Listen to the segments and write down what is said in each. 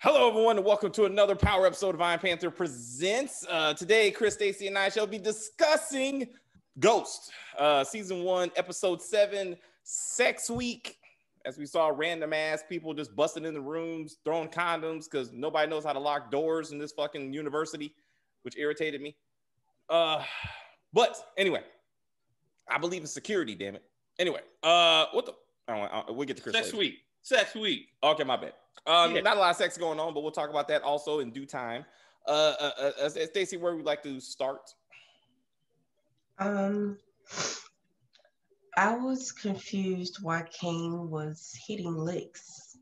Hello, everyone, and welcome to another Power episode of Iron Panther Presents. Today, Chris, Stacy, and I shall be discussing Ghost, Season 1, Episode 7, Sex Week. As we saw random ass people just busting in the rooms, throwing condoms because nobody knows how to lock doors in this fucking university, which irritated me. But anyway, I believe in security, damn it. Anyway, what the? We'll get to Chris later. Sex week. Okay, my bad. Not a lot of sex going on, but we'll talk about that also in due time. Stacey, where would we like to start? I was confused why Kane was hitting licks,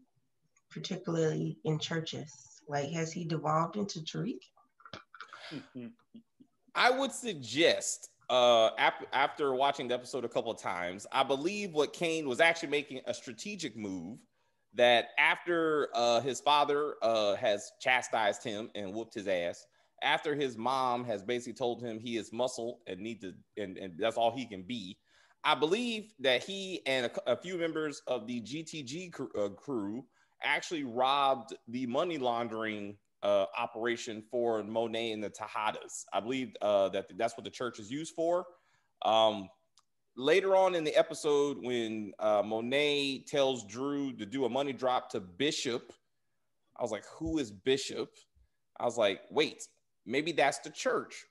particularly in churches. Like, has he devolved into Tariq? I would suggest, after watching the episode a couple of times, I believe what Kane was actually making a strategic move that after his father has chastised him and whooped his ass, after his mom has basically told him he is muscle and and that's all he can be, I believe that he and a few members of the GTG crew actually robbed the money laundering operation for Monet and the Tejadas. I believe that's what the church is used for. Later on in the episode, when Monet tells Drew to do a money drop to Bishop, I was like, who is Bishop? I was like, wait, maybe that's the church.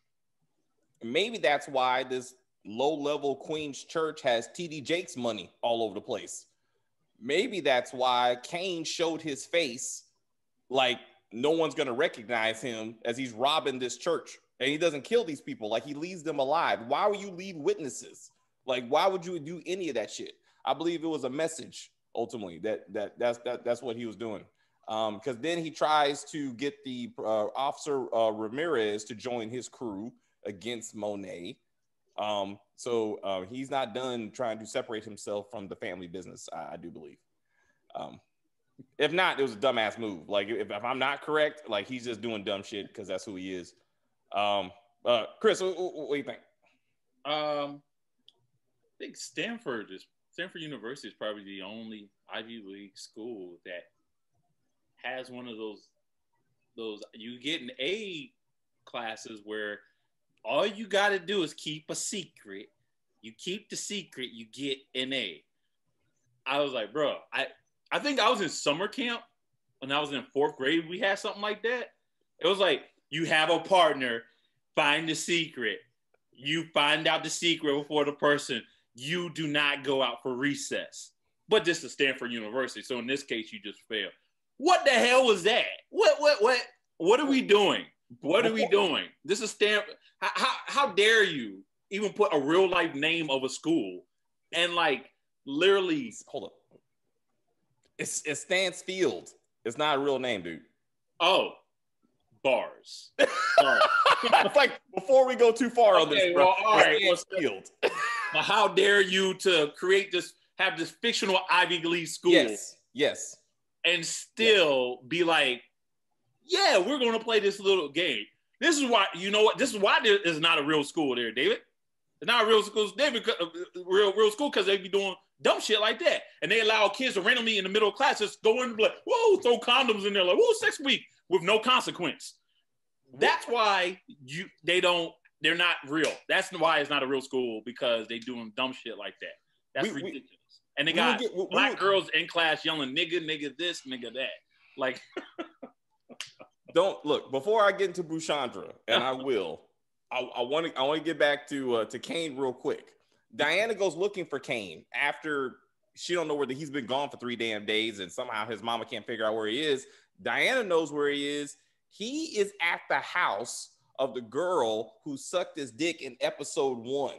Maybe that's why this low-level Queens church has TD Jakes money all over the place. Maybe that's why Kane showed his face like no one's going to recognize him as he's robbing this church. And he doesn't kill these people. Like, he leaves them alive. Why would you leave witnesses? Like, why would you do any of that shit? I believe it was a message, ultimately, that's what he was doing. Because then he tries to get the officer Ramirez to join his crew against Monet. So he's not done trying to separate himself from the family business, I do believe. If not, it was a dumbass move. Like, if I'm not correct, like, he's just doing dumb shit because that's who he is. Chris, what do you think? I think Stanford University is probably the only Ivy League school that has one of those you get an A classes where all you got to do is keep a secret. You keep the secret, you get an A. I was like, bro, I think I was in summer camp when I was in 4th grade. We had something like that. It was like, you have a partner, find the secret. You find out the secret before the person. You do not go out for recess. But this is Stanford University, so in this case, you just fail. What the hell was that? What are we doing? What are we doing? This is Stanford. How dare you even put a real life name of a school and like literally hold up. It's Stansfield. It's not a real name, dude. Oh, bars. It's like, before we go too far on this, bro. Well, all right. Stansfield. How dare you to create have this fictional Ivy League school? Yes. And still be like, yeah, we're going to play this little game. This is why, you know what? This is why there is not a real school there, David. It's not a real school. Real school because they be doing dumb shit like that. And they allow kids to randomly in the middle of class just go in and be like, whoa, throw condoms in there like, whoa, sex week with no consequence. That's why they're not real. That's why it's not a real school, because they doing dumb shit like that. That's ridiculous. And they got black girls in class yelling, nigga this, nigga that. Like, don't look, before I get into Bushandra, and I will, I want to get back to Kane real quick. Diana goes looking for Kane after she don't know where he's been gone for 3 damn days, and somehow his mama can't figure out where he is. Diana knows where he is. He is at the house of the girl who sucked his dick in episode 1.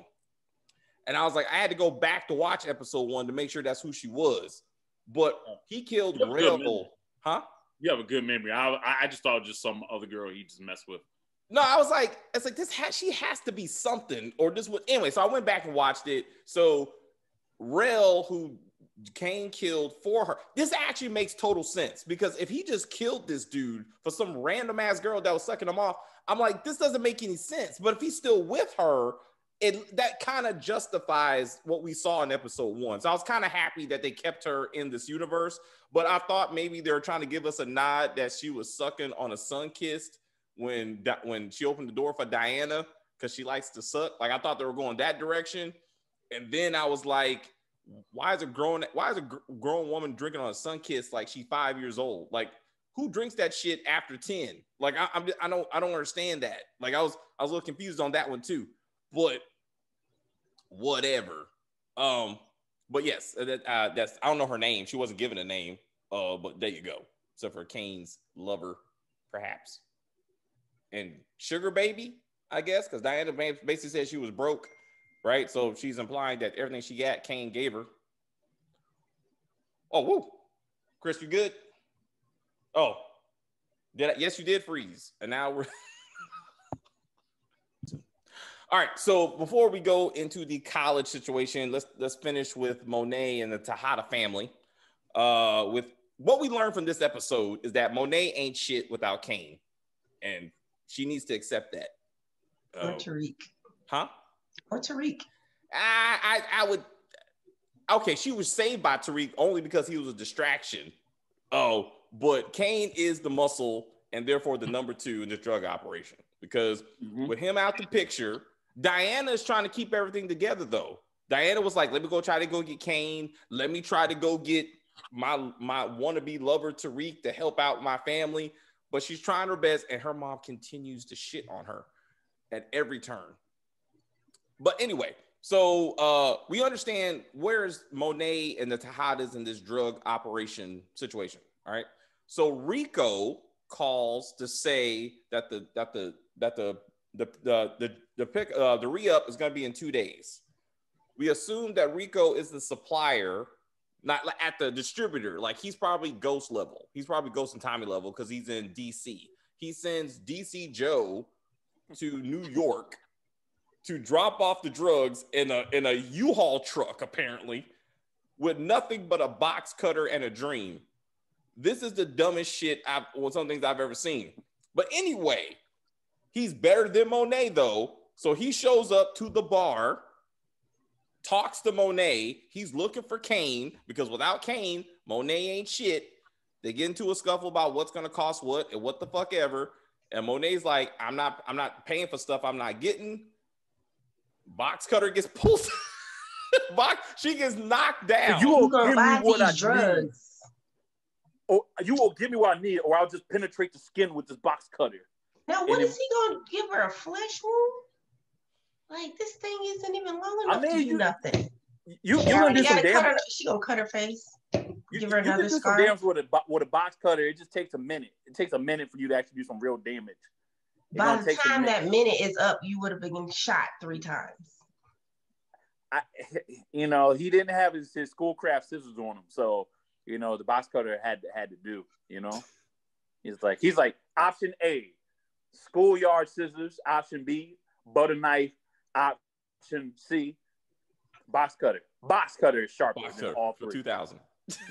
And I was like, I had to go back to watch episode 1 to make sure that's who she was. But he killed Rebel. Huh? You have a good memory. I just thought it was just some other girl he just messed with. No, I was like, she has to be something, or this would, anyway. So I went back and watched it. So Rel, who Kane killed for her, this actually makes total sense, because if he just killed this dude for some random ass girl that was sucking him off, I'm like, this doesn't make any sense. But if he's still with her, that kind of justifies what we saw in episode 1. So I was kind of happy that they kept her in this universe, but I thought maybe they were trying to give us a nod that she was sucking on a sun-kissed when she opened the door for Diana because she likes to suck. Like, I thought they were going that direction. And then I was like, why is a grown woman drinking on a sun-kissed like she's 5 years old? Like, who drinks that shit after 10? Like, I don't understand that. Like, I was a little confused on that one too. But whatever. But yes, that's, I don't know her name. She wasn't given a name. But there you go. Except for Kane's lover, perhaps. And Sugar Baby, I guess, because Diana basically said she was broke, right? So she's implying that everything she got, Kane gave her. Oh, woo. Chris, you good? Oh, yes, you did freeze. And now we're all right. So before we go into the college situation, let's finish with Monet and the Tejada family. With what we learned from this episode is that Monet ain't shit without Kane, and she needs to accept that. Or Tariq. Huh? Or Tariq. I would. Okay, she was saved by Tariq only because he was a distraction. Oh, but Kane is the muscle and therefore the number 2 in this drug operation. Because with him out the picture, Diana is trying to keep everything together, though. Diana was like, let me go try to go get Kane. Let me try to go get my wannabe lover Tariq to help out my family. But she's trying her best, and her mom continues to shit on her at every turn. But anyway, so we understand where's Monet and the Tejadas in this drug operation situation. All right. So Rico calls to say that the re-up is going to be in 2 days. We assume that Rico is the supplier, not like at the distributor. Like, he's probably Ghost level. He's probably Ghost and Tommy level because he's in DC. He sends DC Joe to New York to drop off the drugs in a U-Haul truck, apparently, with nothing but a box cutter and a dream. This is the dumbest shit some things I've ever seen. But anyway, he's better than Monet, though. So he shows up to the bar, talks to Monet. He's looking for Kane because without Kane, Monet ain't shit. They get into a scuffle about what's going to cost what and what the fuck ever. And Monet's like, I'm not paying for stuff I'm not getting. Box cutter gets pulled. She gets knocked down. You will give me what I drugs. need. Or you will give me what I need, or I'll just penetrate the skin with this box cutter. Now, what is he going to give her, a flesh wound? Like, this thing isn't even long enough to do nothing. You gonna do some damage. She gonna cut her face. Give her you another can do scar. some damage with a box cutter. It just takes a minute. It takes a minute for you to actually do some real damage. By the time that minute is up, you would have been shot 3 times. He didn't have his schoolcraft scissors on him, so the box cutter had to do. He's like option A, schoolyard scissors. Option B, butter knife. Option C, box cutter. Box cutter is sharper than all 3. 2000.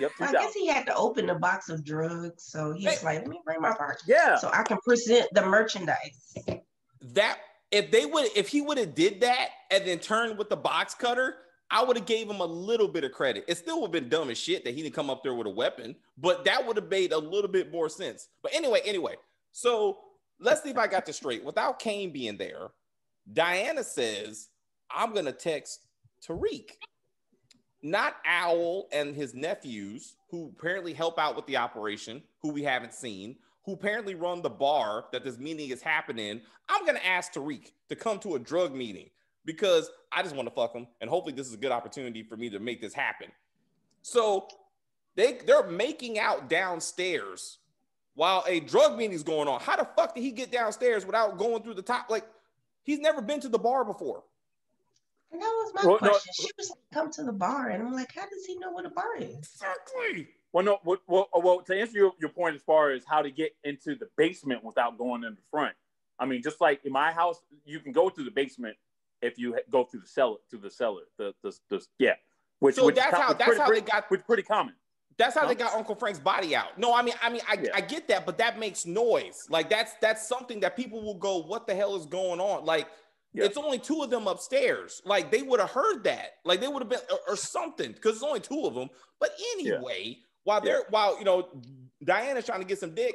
Yep, 2000. I guess he had to open the box of drugs, so he's like, let me bring my box. Yeah. So I can present the merchandise. That if he would have did that and then turned with the box cutter, I would have gave him a little bit of credit. It still would have been dumb as shit that he didn't come up there with a weapon, but that would have made a little bit more sense. But anyway, so let's see if I got this straight. Without Kane being there, Diana says, I'm going to text Tariq. Not Owl and his nephews, who apparently help out with the operation, who we haven't seen, who apparently run the bar that this meeting is happening. I'm going to ask Tariq to come to a drug meeting because I just want to fuck him. And hopefully this is a good opportunity for me to make this happen. So they're making out downstairs while a drug meeting is going on. How the fuck did he get downstairs without going through the top? Like, he's never been to the bar before. And that was my question. She was like, come to the bar. And I'm like, how does he know what a bar is? Exactly. Well, to answer your point as far as how to get into the basement without going in the front. I mean, just like in my house, you can go through the basement if you go through the cellar, Which that's how they got, which pretty common. That's how they got Uncle Frank's body out. No, I get that, but that makes noise. Like that's something that people will go, what the hell is going on? Like, It's only 2 of them upstairs. Like, they would have heard that. Like, they would have been, or something, because it's only 2 of them. But anyway, while Diana's trying to get some dick,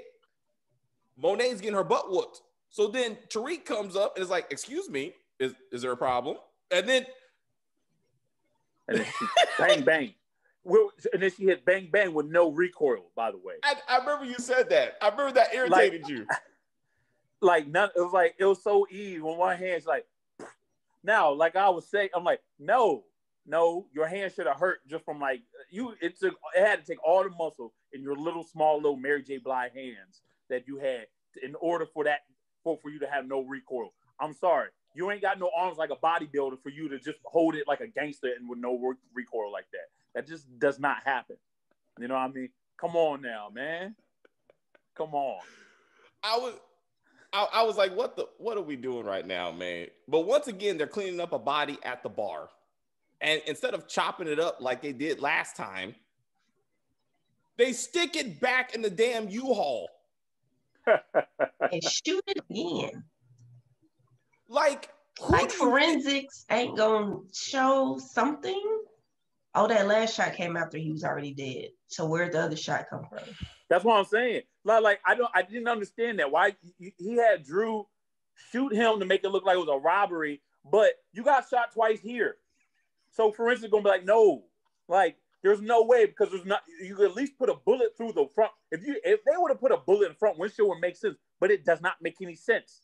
Monet's getting her butt whooped. So then Tariq comes up and is like, excuse me, is there a problem? And then she, bang, bang. And then she hit bang, bang with no recoil, by the way. I remember you said that. I remember that irritated you. Like, it was so easy. When one hand's like, now, like I was saying, I'm like, no, your hand should have hurt just from like, it had to take all the muscle in your small little Mary J. Blige hands that you had in order for you to have no recoil. I'm sorry. You ain't got no arms like a bodybuilder for you to just hold it like a gangster and with no recoil like that. That just does not happen. You know what I mean? Come on now, man. Come on. I was like, what are we doing right now, man? But once again, they're cleaning up a body at the bar. And instead of chopping it up like they did last time, they stick it back in the damn U-Haul. And shoot it again. Like forensics ain't gonna show something. Oh, that last shot came after he was already dead. So where'd the other shot come from? That's what I'm saying. Like I didn't understand that. Why he had Drew shoot him to make it look like it was a robbery, but you got shot twice here. So forensics gonna be like, no, like there's no way, because there's not. You could at least put a bullet through the front. If they would have put a bullet in the front windshield, would make sense, but it does not make any sense.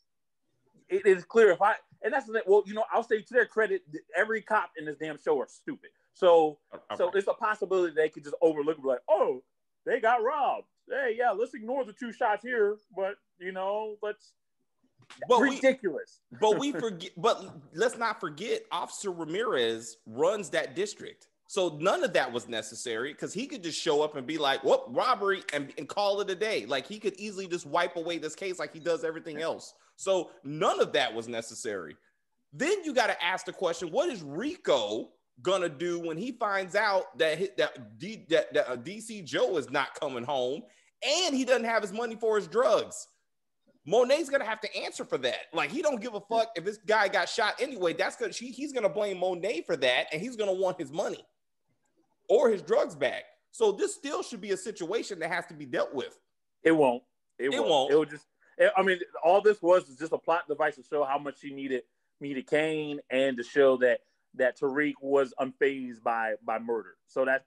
It is clear and that's the thing. Well, I'll say to their credit, every cop in this damn show are stupid. So it's a possibility they could just overlook and be like, oh, they got robbed. Hey, yeah, let's ignore the 2 shots here, but ridiculous. But let's not forget, Officer Ramirez runs that district. So none of that was necessary, because he could just show up and be like, whoop, robbery, and call it a day. Like, he could easily just wipe away this case like he does everything else. So none of that was necessary. Then you got to ask the question, what is Rico gonna do when he finds out that DC Joe is not coming home and he doesn't have his money for his drugs? Monet's gonna have to answer for that. Like, he don't give a fuck if this guy got shot anyway. That's because he's gonna blame Monet for that, and he's gonna want his money or his drugs back. So this still should be a situation that has to be dealt with. It won't. It won't. It will just. I mean, all this was just a plot device to show how much she needed Kane, and to show that Tariq was unfazed by murder. So that's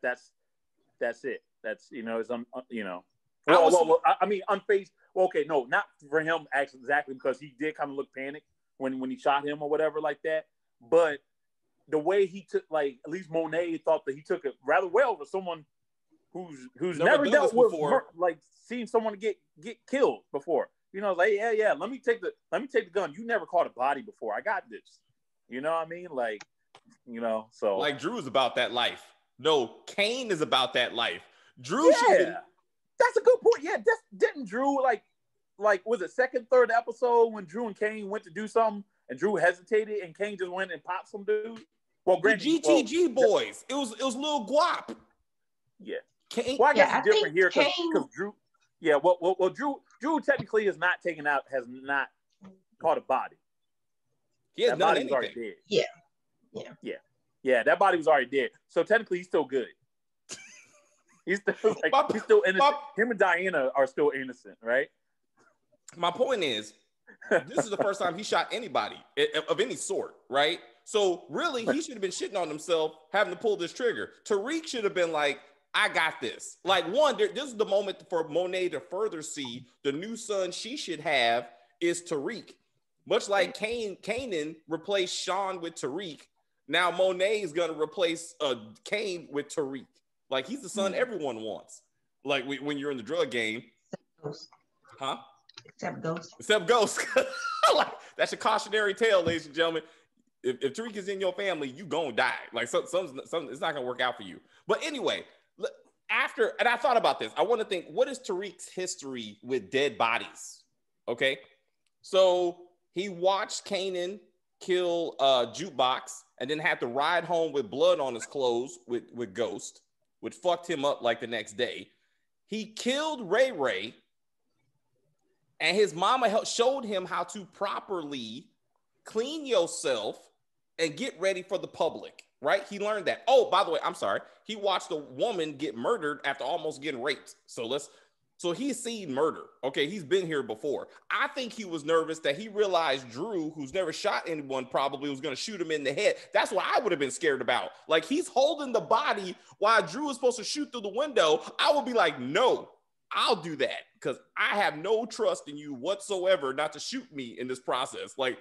it. That's it's I mean, unfazed. Well, okay, no, not for him actually exactly, because he did kind of look panicked when he shot him or whatever like that. But the way he took, like, at least Monet thought that he took it rather well for someone who's never dealt with like seeing someone get killed before. Like, yeah, let me take the gun. You never caught a body before. I got this. You know what I mean? Like, so like, Drew is about that life. No, Kane is about that life. Drew That's a good point. Yeah, didn't Drew like was it second, third episode when Drew and Kane went to do something and Drew hesitated and Kane just went and popped some dude? Well, the GTG boys. It was Lil Guap. Yeah. Kane. Well, I guess it's different here because Drew. Yeah. Well, Drew technically has not caught a body. He has done anything. Already dead. Yeah. That body was already dead. So technically, he's still good. He's still innocent. Him and Diana are still innocent, right? My point is, this is the first time he shot anybody of any sort, right? So really, he should have been shitting on himself having to pull this trigger. Tariq should have been like, I got this. Like, this is the moment for Monet to further see the new son she should have is Tariq. Much like Kanan replaced Sean with Tariq, now Monet is going to replace Kane with Tariq. Like, he's the son everyone wants. Like, when you're in the drug game. Huh? Except Ghost. Like, that's a cautionary tale, ladies and gentlemen. If Tariq is in your family, you gonna die. Like, it's not gonna work out for you. But anyway, and I thought about this. I want to think, what is Tariq's history with dead bodies? Okay. So he watched Kanan kill Jukebox and then had to ride home with blood on his clothes with Ghost, which fucked him up like the next day. He killed Ray Ray, and his mama showed him how to properly clean yourself and get ready for the public, right? He learned that. Oh, by the way, I'm sorry. He watched a woman get murdered after almost getting raped. So he's seen murder. Okay, he's been here before. I think he was nervous that he realized Drew, who's never shot anyone, probably was going to shoot him in the head. That's what I would have been scared about. Like, he's holding the body while Drew is supposed to shoot through the window. I would be like, no, I'll do that because I have no trust in you whatsoever not to shoot me in this process. Like,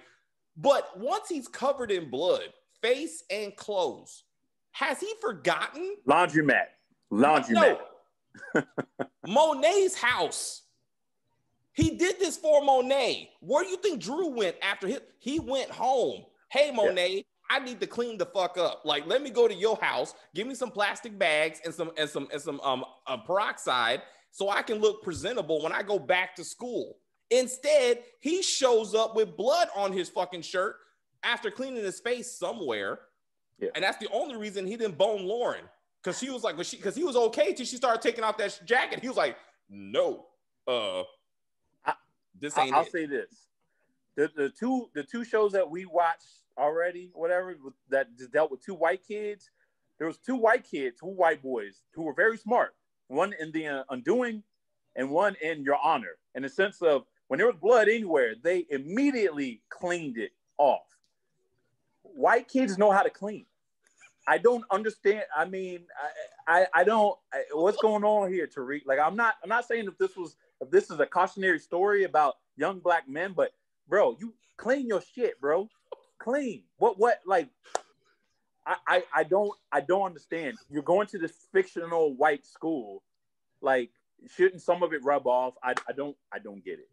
but once he's covered in blood, face and clothes, has he forgotten? Laundromat. No. Monet's house. He did this for Monet. Where do you think Drew went after he went home? Hey, Monet, I need to clean the fuck up. Like, let me go to your house, give me some plastic bags and some peroxide so I can look presentable when I go back to school. Instead, he shows up with blood on his fucking shirt after cleaning his face somewhere. Yeah. And that's the only reason he didn't bone Lauren. Because she was like, because he was okay till she started taking off that jacket. He was like, no, this ain't I'll it. say this. The two shows that we watched already, whatever, that just dealt with two white kids. There was two white boys who were very smart. One in The Undoing and one in Your Honor. In the sense of when there was blood anywhere, they immediately cleaned it off. White kids know how to clean. I don't understand. I mean, I don't. What's going on here, Tariq? Like, I'm not saying if this is a cautionary story about young black men, but bro, you clean your shit, bro. Clean. What? Like, I don't understand. You're going to this fictional white school. Like, shouldn't some of it rub off? I don't get it.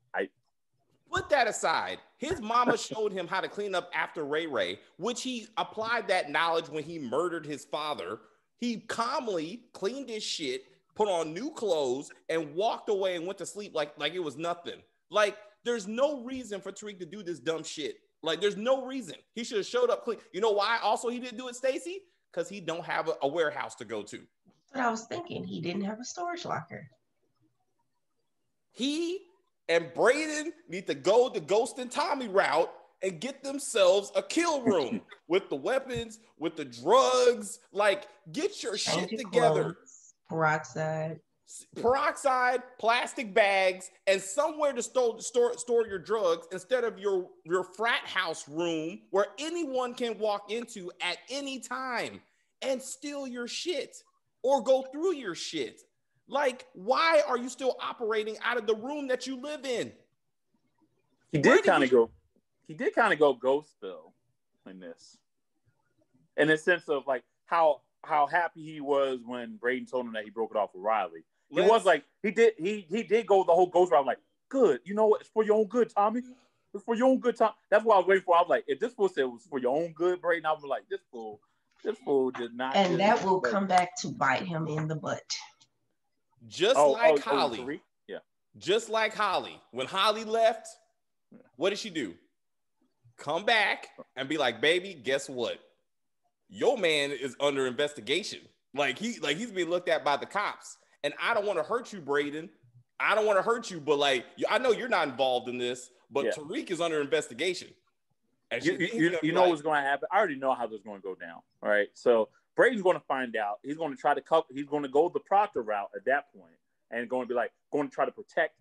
Put that aside. His mama showed him how to clean up after Ray Ray, which he applied that knowledge when he murdered his father. He calmly cleaned his shit, put on new clothes, and walked away and went to sleep like it was nothing. Like, there's no reason for Tariq to do this dumb shit. Like, there's no reason. He should have showed up clean. You know why also he didn't do it, Stacey? Because he don't have a warehouse to go to. But I was thinking he didn't have a storage locker. He and Braden need to go the Ghost and Tommy route and get themselves a kill room with the weapons, with the drugs. Like, get your shit together. Peroxide, plastic bags, and somewhere to store your drugs instead of your frat house room where anyone can walk into at any time and steal your shit or go through your shit. Like, why are you still operating out of the room that you live in? He did kind of go ghost though in this. In the sense of like how happy he was when Braden told him that he broke it off with Riley. He was like, he did go the whole ghost route, like, good. You know what? It's for your own good, Tommy. It's for your own good, Tom. That's what I was waiting for. I was like, if this fool said it was for your own good, Braden, I was like, this fool did not. And that will come back to bite him in the butt. Like Holly. Yeah. Just like Holly. When Holly left, what did she do? Come back and be like, baby, guess what? Your man is under investigation. He's being looked at by the cops. And I don't want to hurt you, Braden. I don't want to hurt you, but like, I know you're not involved in this, but yeah. Tariq is under investigation. And you know what's going to happen. I already know how this is going to go down. All right. So Braden's going to find out. He's going to try to he's going to go the Proctor route at that point, and going to try to protect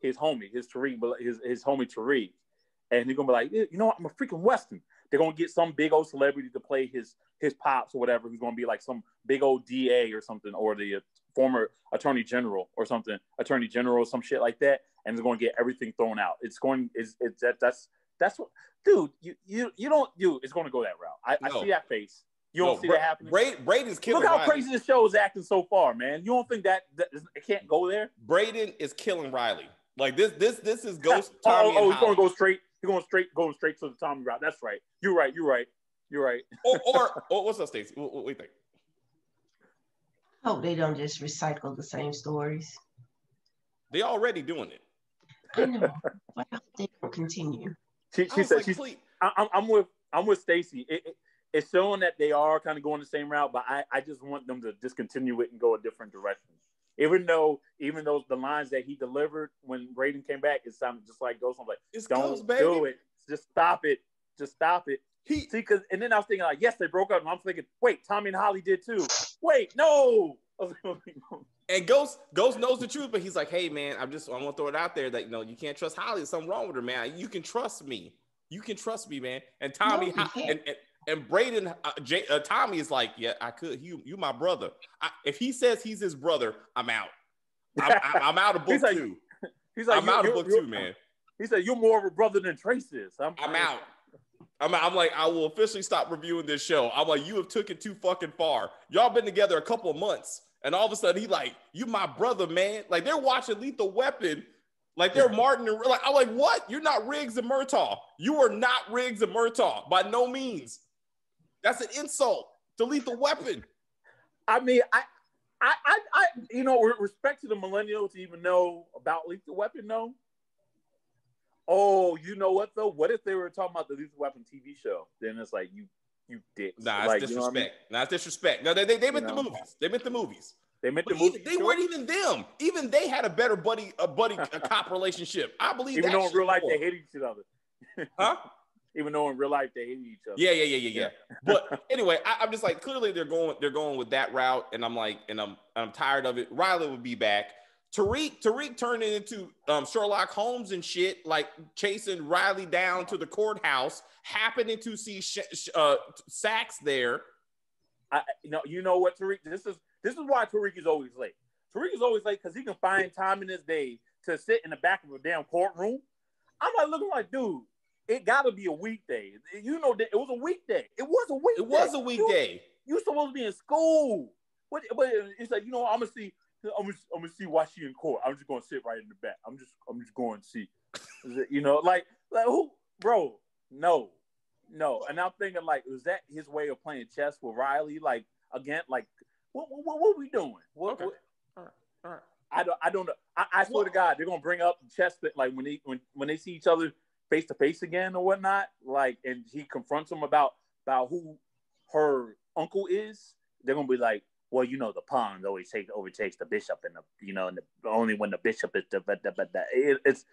his homie, his homie Tariq. And he's going to be like, you know what? I'm a freaking Western. They're going to get some big old celebrity to play his pops or whatever. Who's going to be like some big old DA or something, or the former attorney general or something, some shit like that. And it's going to get everything thrown out. That's what, dude, it's going to go that route. I see that face. You don't see that happening? Braden's killing Look how Riley. Crazy this show is acting so far, man. You don't think that it can't go there? Braden is killing Riley. Like, this is Ghost Tommy and he's Holly. going to go straight. He's going straight to the Tommy route. That's right. You're right. or what's up, Stacey? What do you think? Hope they don't just recycle the same stories. They already doing it. I know, but I hope they don't continue. She said, I'm with Stacey. It's showing that they are kind of going the same route, but I just want them to discontinue it and go a different direction. Even though the lines that he delivered when Braden came back, it sounded just like Ghost. I'm like, don't do it. Just stop it. just stop it. See, and then I was thinking like, yes, they broke up, and I'm thinking, wait, Tommy and Holly did too. Wait, no. And Ghost knows the truth, but he's like, hey man, I want to throw it out there that you can't trust Holly. There's something wrong with her, man. You can trust me. You can trust me, man. And Tommy and Braden, Tommy is like, yeah, I could. You my brother. If he says he's his brother, I'm out. I'm out of book two. He's like, I'm out of book two, man. He said, you're more of a brother than Trace is. I'm out. I'm like, I will officially stop reviewing this show. I'm like, you have took it too fucking far. Y'all been together a couple of months, and all of a sudden he like, you my brother, man. Like they're watching Lethal Weapon, like they're Martin and like I'm like, what? You're not Riggs and Murtaugh. You are not Riggs and Murtaugh by no means. That's an insult to Lethal Weapon. I mean, I respect to the millennials to even know about Lethal Weapon, though. Oh, you know what though? What if they were talking about the Lethal Weapon TV show? Then it's like you dicks. Nah, like, it's disrespect. You know what I mean? Nah, it's disrespect. No, they meant the movies. They meant the movies. They meant the movies. They weren't even them. Even they had a better a cop relationship. I believe even that. Though in real life they hated each other. Huh? Even though in real life they hated each other. Yeah. But anyway, I'm just like, clearly they're going with that route, and I'm like, and I'm tired of it. Riley would be back. Tariq turned it into Sherlock Holmes and shit, like chasing Riley down to the courthouse, happening to see Saxe there. You know what, Tariq? This is why Tariq is always late. Tariq is always late because he can find time in his day to sit in the back of a damn courtroom. I'm like looking like, dude, it got to be a weekday. You know, it was a weekday. It was a weekday. It was a weekday. You supposed to be in school. But it's like, I'm gonna see why she in court. I'm just gonna sit right in the back. I'm just going to see. Like who, bro? No. And I'm thinking like, was that his way of playing chess with Riley? Like again, like what are we doing? Okay. All right. I don't know. I swear to God, they're gonna bring up chess that like when they see each other face to face again or whatnot. Like, and he confronts him about who her uncle is. They're gonna be like, well, the pawn always overtakes the bishop, and only when the bishop is it's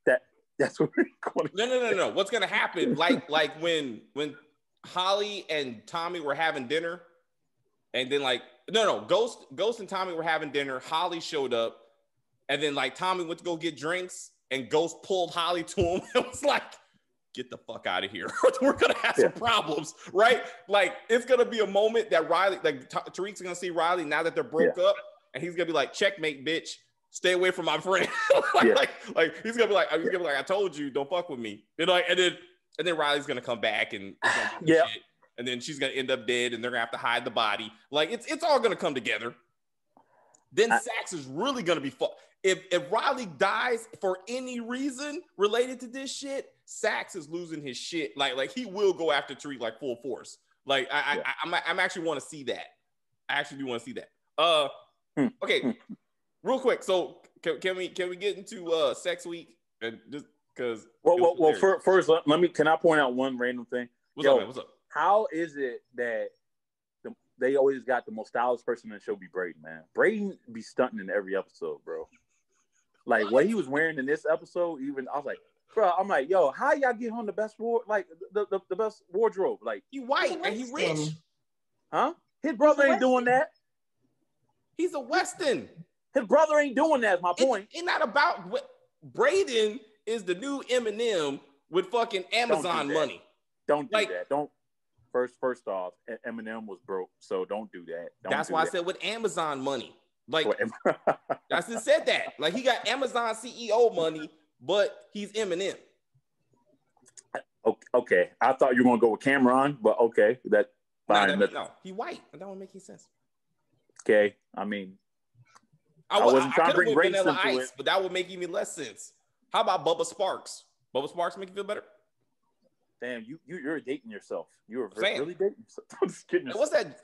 that. That's what we're going to No. What's gonna happen? Like when Holly and Tommy were having dinner, and then like Ghost and Tommy were having dinner. Holly showed up, and then like Tommy went to go get drinks, and Ghost pulled Holly to him. It was like, get the fuck out of here. We're gonna have some problems, right? Like it's gonna be a moment that Riley, like Tariq's gonna see Riley now that they're broke up, and he's gonna be like, checkmate, bitch. Stay away from my friend. like he's gonna be like, I told you, don't fuck with me. And then Riley's gonna come back and shit, and then she's gonna end up dead, and they're gonna have to hide the body. Like it's all gonna come together. Then Saxe is really gonna be if Riley dies for any reason related to this shit, Saxe is losing his shit. Like he will go after Tariq like full force. Like I'm actually want to see that. I actually do want to see that. Okay. Real quick, so can we get into Sex Week? And just because first can I point out one random thing? What's up, man? What's up? How is it that they always got the most stylish person in the show be Braden, man? Braden be stunting in every episode, bro. Like what he was wearing in this episode, even I was like, bro, I'm like, yo, how y'all get him the best the best wardrobe? Like he white and he rich, huh? His brother ain't doing that. He's a Weston. His brother ain't doing that. Is my point. It's not about what Braden is the new Eminem with fucking Amazon money. Don't do that. Don't. First off, Eminem was broke, so don't do that. That's why I said with Amazon money. Like I just said that. Like he got Amazon CEO money, but he's Eminem. Okay, I thought you were gonna go with Cameron, but okay, that fine. No, he white. That don't make any sense. Okay, I mean. I wasn't trying to bring race into it, but that would make even less sense. How about Bubba Sparks? Bubba Sparks make you feel better? Damn, you're dating yourself. You're really dating yourself. I'm just kidding. What's that?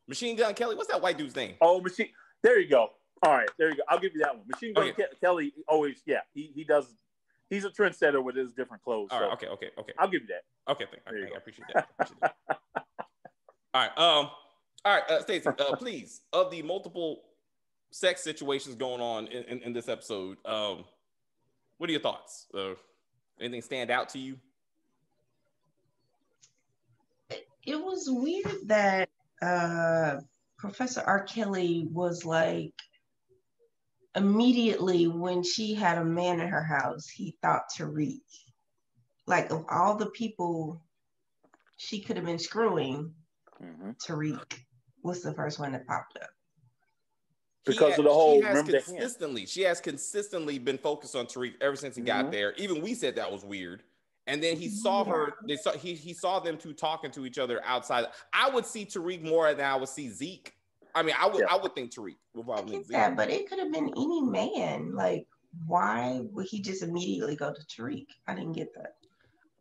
Machine Gun Kelly. What's that white dude's name? Oh, Machine. There you go. All right, there you go. I'll give you that one. Machine Gun Kelly always, he does. He's a trendsetter with his different clothes. All right, okay. I'll give you that. Okay, I appreciate that. All right, Stacey, please, of the multiple sex situations going on in this episode, what are your thoughts? Anything stand out to you? was weird that Professor R. Kelly was like, immediately when she had a man in her house, he thought Tariq. Like, of all the people she could have been screwing, Tariq was the first one that popped up. Because of the whole, she has consistently been focused on Tariq ever since he got there. Even we said that was weird. And then he saw her, he saw them two talking to each other outside. I would see Tariq more than I would see Zeke. I mean, I would think Tariq would probably think Zeke. That, but it could have been any man. Like, why would he just immediately go to Tariq? I didn't get that.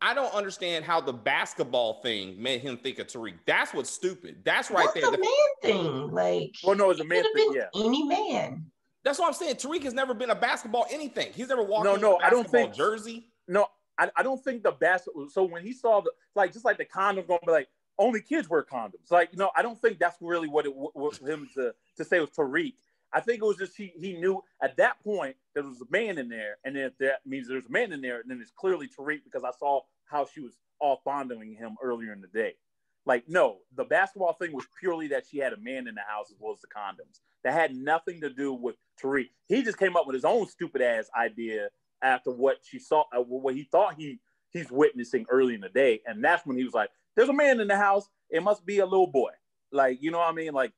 I don't understand how the basketball thing made him think of Tariq. That's what's stupid. That's right there. That's a man thing. Like, well, no, it's a man thing. Yeah, any man. That's what I'm saying. Tariq has never been a basketball anything. He's never walked in a basketball I don't think, jersey. No, I don't think the basketball. So when he saw the just like the condom going to be like, only kids wear condoms. Like, I don't think that's really what it was him to say was Tariq. I think it was just he knew at that point there was a man in there, and if that means there's a man in there, then it's clearly Tariq because I saw how she was all fondling him earlier in the day. Like, no, the basketball thing was purely that she had a man in the house as well as the condoms. That had nothing to do with Tariq. He just came up with his own stupid ass idea after what she saw, what he thought he's witnessing early in the day, and that's when he was like, "There's a man in the house. It must be a little boy." Like, you know what I mean? Like,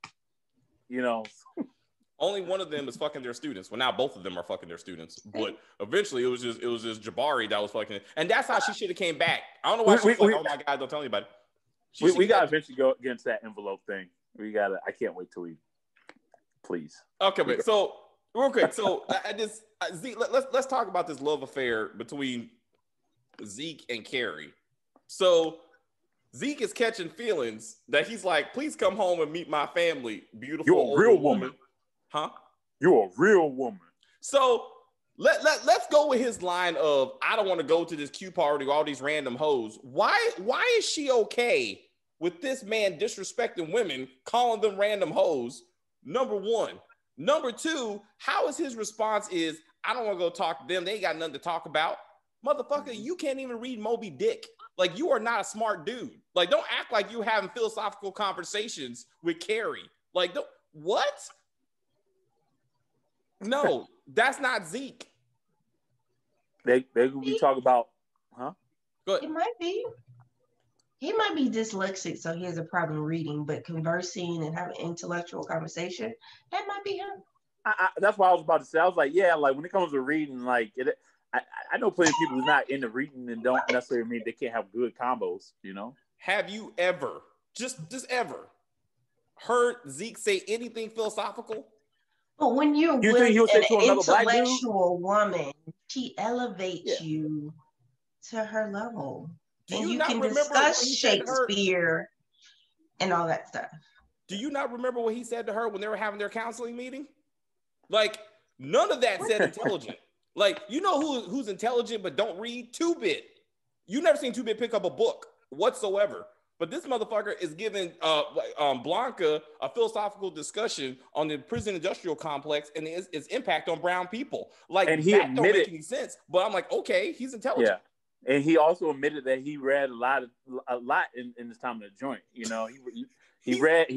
Only one of them is fucking their students. Well, now both of them are fucking their students. But eventually, it was just Jabari that was fucking, and that's how she should have came back. I don't know why she was like, "Oh my God, don't tell anybody." We got to eventually go against that envelope thing. We got to. I can't wait till we. Please. Okay, but so real quick, so Zeke, let's talk about this love affair between Zeke and Carrie. So Zeke is catching feelings that he's like, "Please come home and meet my family, beautiful." You're a real woman. Huh? You're a real woman. So let's go with his line of, "I don't want to go to this Q party with all these random hoes." Why is she okay with this man disrespecting women, calling them random hoes? Number one. Number two, how is his response is, "I don't want to go talk to them. They ain't got nothing to talk about." Motherfucker, you can't even read Moby Dick. Like, you are not a smart dude. Like, don't act like you're having philosophical conversations with Carrie. Like, what? No, that's not Zeke. They be talking about, huh? Go ahead. It might be. He might be dyslexic, so he has a problem reading, but conversing and having intellectual conversation, that might be him. That's what I was about to say. I was like, yeah, like when it comes to reading, like I know plenty of people who's not into reading and don't necessarily mean they can't have good combos, Have you ever, just ever, heard Zeke say anything philosophical? But when you're with an intellectual woman, she elevates you to her level. And you can discuss Shakespeare and all that stuff. Do you not remember what he said to her when they were having their counseling meeting? Like, none of that said intelligent. Like, who's intelligent but don't read? 2-Bit. You never seen 2-Bit pick up a book whatsoever. But this motherfucker is giving Blanca a philosophical discussion on the prison industrial complex and its impact on brown people. Like, and he that don't make any sense. But I'm like, okay, he's intelligent. Yeah, and he also admitted that he read a lot in his time in the joint. He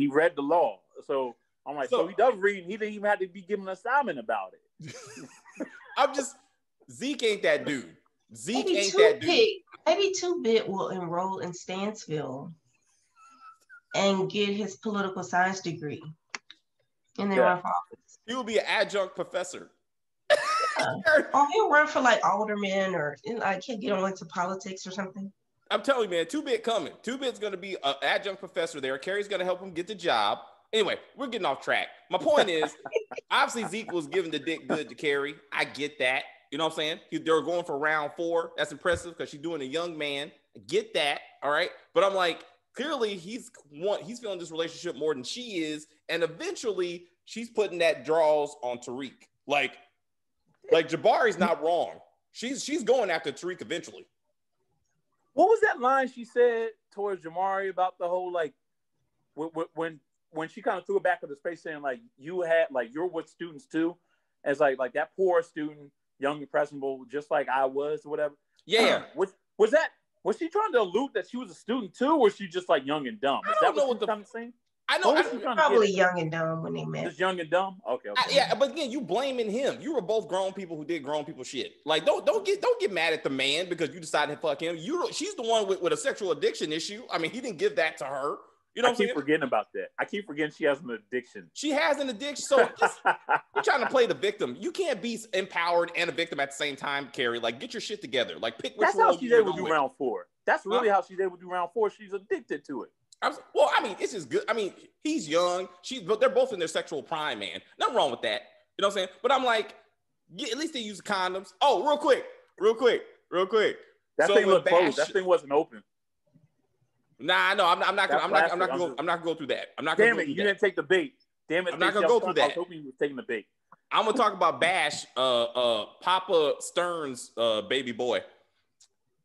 read the law. So I'm like, so he does read. And he didn't even have to be given an assignment about it. Zeke ain't that dude. Zeke ain't that dude. Maybe 2-Bit will enroll in Stansville and get his political science degree and then run for office. He will be an adjunct professor. Or he'll run for like alderman or he'll get on into politics or something. I'm telling you, man, 2-Bit coming. 2-Bit's going to be an adjunct professor there. Carrie's going to help him get the job. Anyway, we're getting off track. My point is, obviously Zeke was giving the dick good to Carrie. I get that. You know what I'm saying? They were going for round 4. That's impressive because she's doing a young man. I get that. All right. But I'm like, clearly he's feeling this relationship more than she is. And eventually she's putting that draws on Tariq. Like Jabari's not wrong. She's going after Tariq eventually. What was that line she said towards Jamari about the whole, like, when she kind of threw it back into space saying, like, you're with students too? As like that poor student, young, impressionable, just like I was, or whatever. Yeah. Was that Was she trying to allude that she was a student too, or was she just like young and dumb? Is that what you're trying to say? I know. Probably young and dumb when they met. Just young and dumb. Okay. Yeah, but again, you blaming him. You were both grown people who did grown people shit. Like, don't get mad at the man because you decided to fuck him. She's the one with a sexual addiction issue. I mean, he didn't give that to her. You know what I'm saying? I keep forgetting about that. I keep forgetting she has an addiction. She has an addiction. So you're trying to play the victim. You can't be empowered and a victim at the same time, Carrie. Like, get your shit together. Like, pick which That's how she's able to do round 4. That's really how she's able to do round 4. She's addicted to it. Well, I mean, it's just good. I mean, he's young. But they're both in their sexual prime, man. Nothing wrong with that. You know what I'm saying? But I'm like, at least they use condoms. Oh, real quick. That thing looked closed. That thing wasn't open. Nah, no, I'm not gonna go through that. I'm not gonna. Damn it, you didn't take the bait. Damn it, I'm not gonna go through that. I was hoping you were taking the bait. I'm gonna talk about Bash, Papa Stern's baby boy.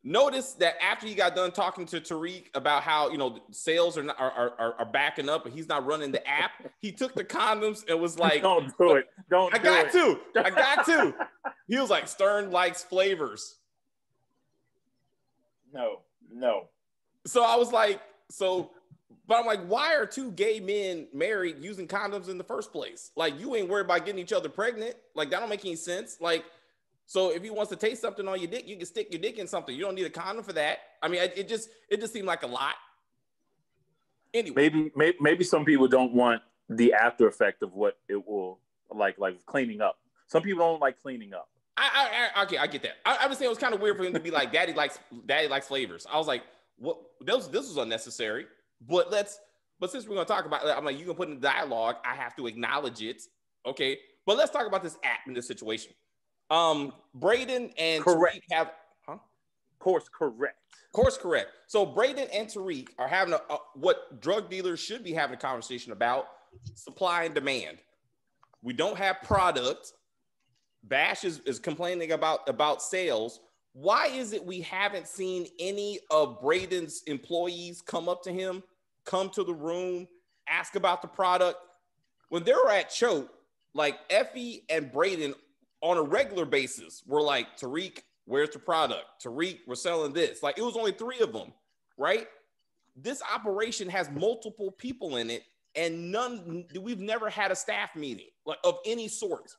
Notice that after he got done talking to Tariq about how sales are backing up and he's not running the app, he took the condoms and was like, "Don't do it. I got to." He was like, "Stern likes flavors." No. So I was like, but I'm like, why are two gay men married using condoms in the first place? Like, you ain't worried about getting each other pregnant. Like, that don't make any sense. Like, so if he wants to taste something on your dick, you can stick your dick in something. You don't need a condom for that. I mean, it just seemed like a lot. Anyway. Maybe some people don't want the after effect of what it will like cleaning up. Some people don't like cleaning up. Okay, I get that. I was saying it was kind of weird for him to be like, Daddy likes flavors. I was like, what? This was unnecessary. But since we're gonna talk about it, I'm like, you can put in the dialogue. I have to acknowledge it. Okay, but let's talk about this app in this situation. Braden and Tariq have, Course correct. So Braden and Tariq are having what drug dealers should be having a conversation about: supply and demand. We don't have product. Bash is complaining about sales. Why is it we haven't seen any of Braden's employees come up to him, come to the room, ask about the product? When they were at Choate, like Effie and Braden on a regular basis were like, Tariq, where's the product? Tariq, we're selling this. Like, it was only 3 of them, right? This operation has multiple people in it, and we've never had a staff meeting like of any sort.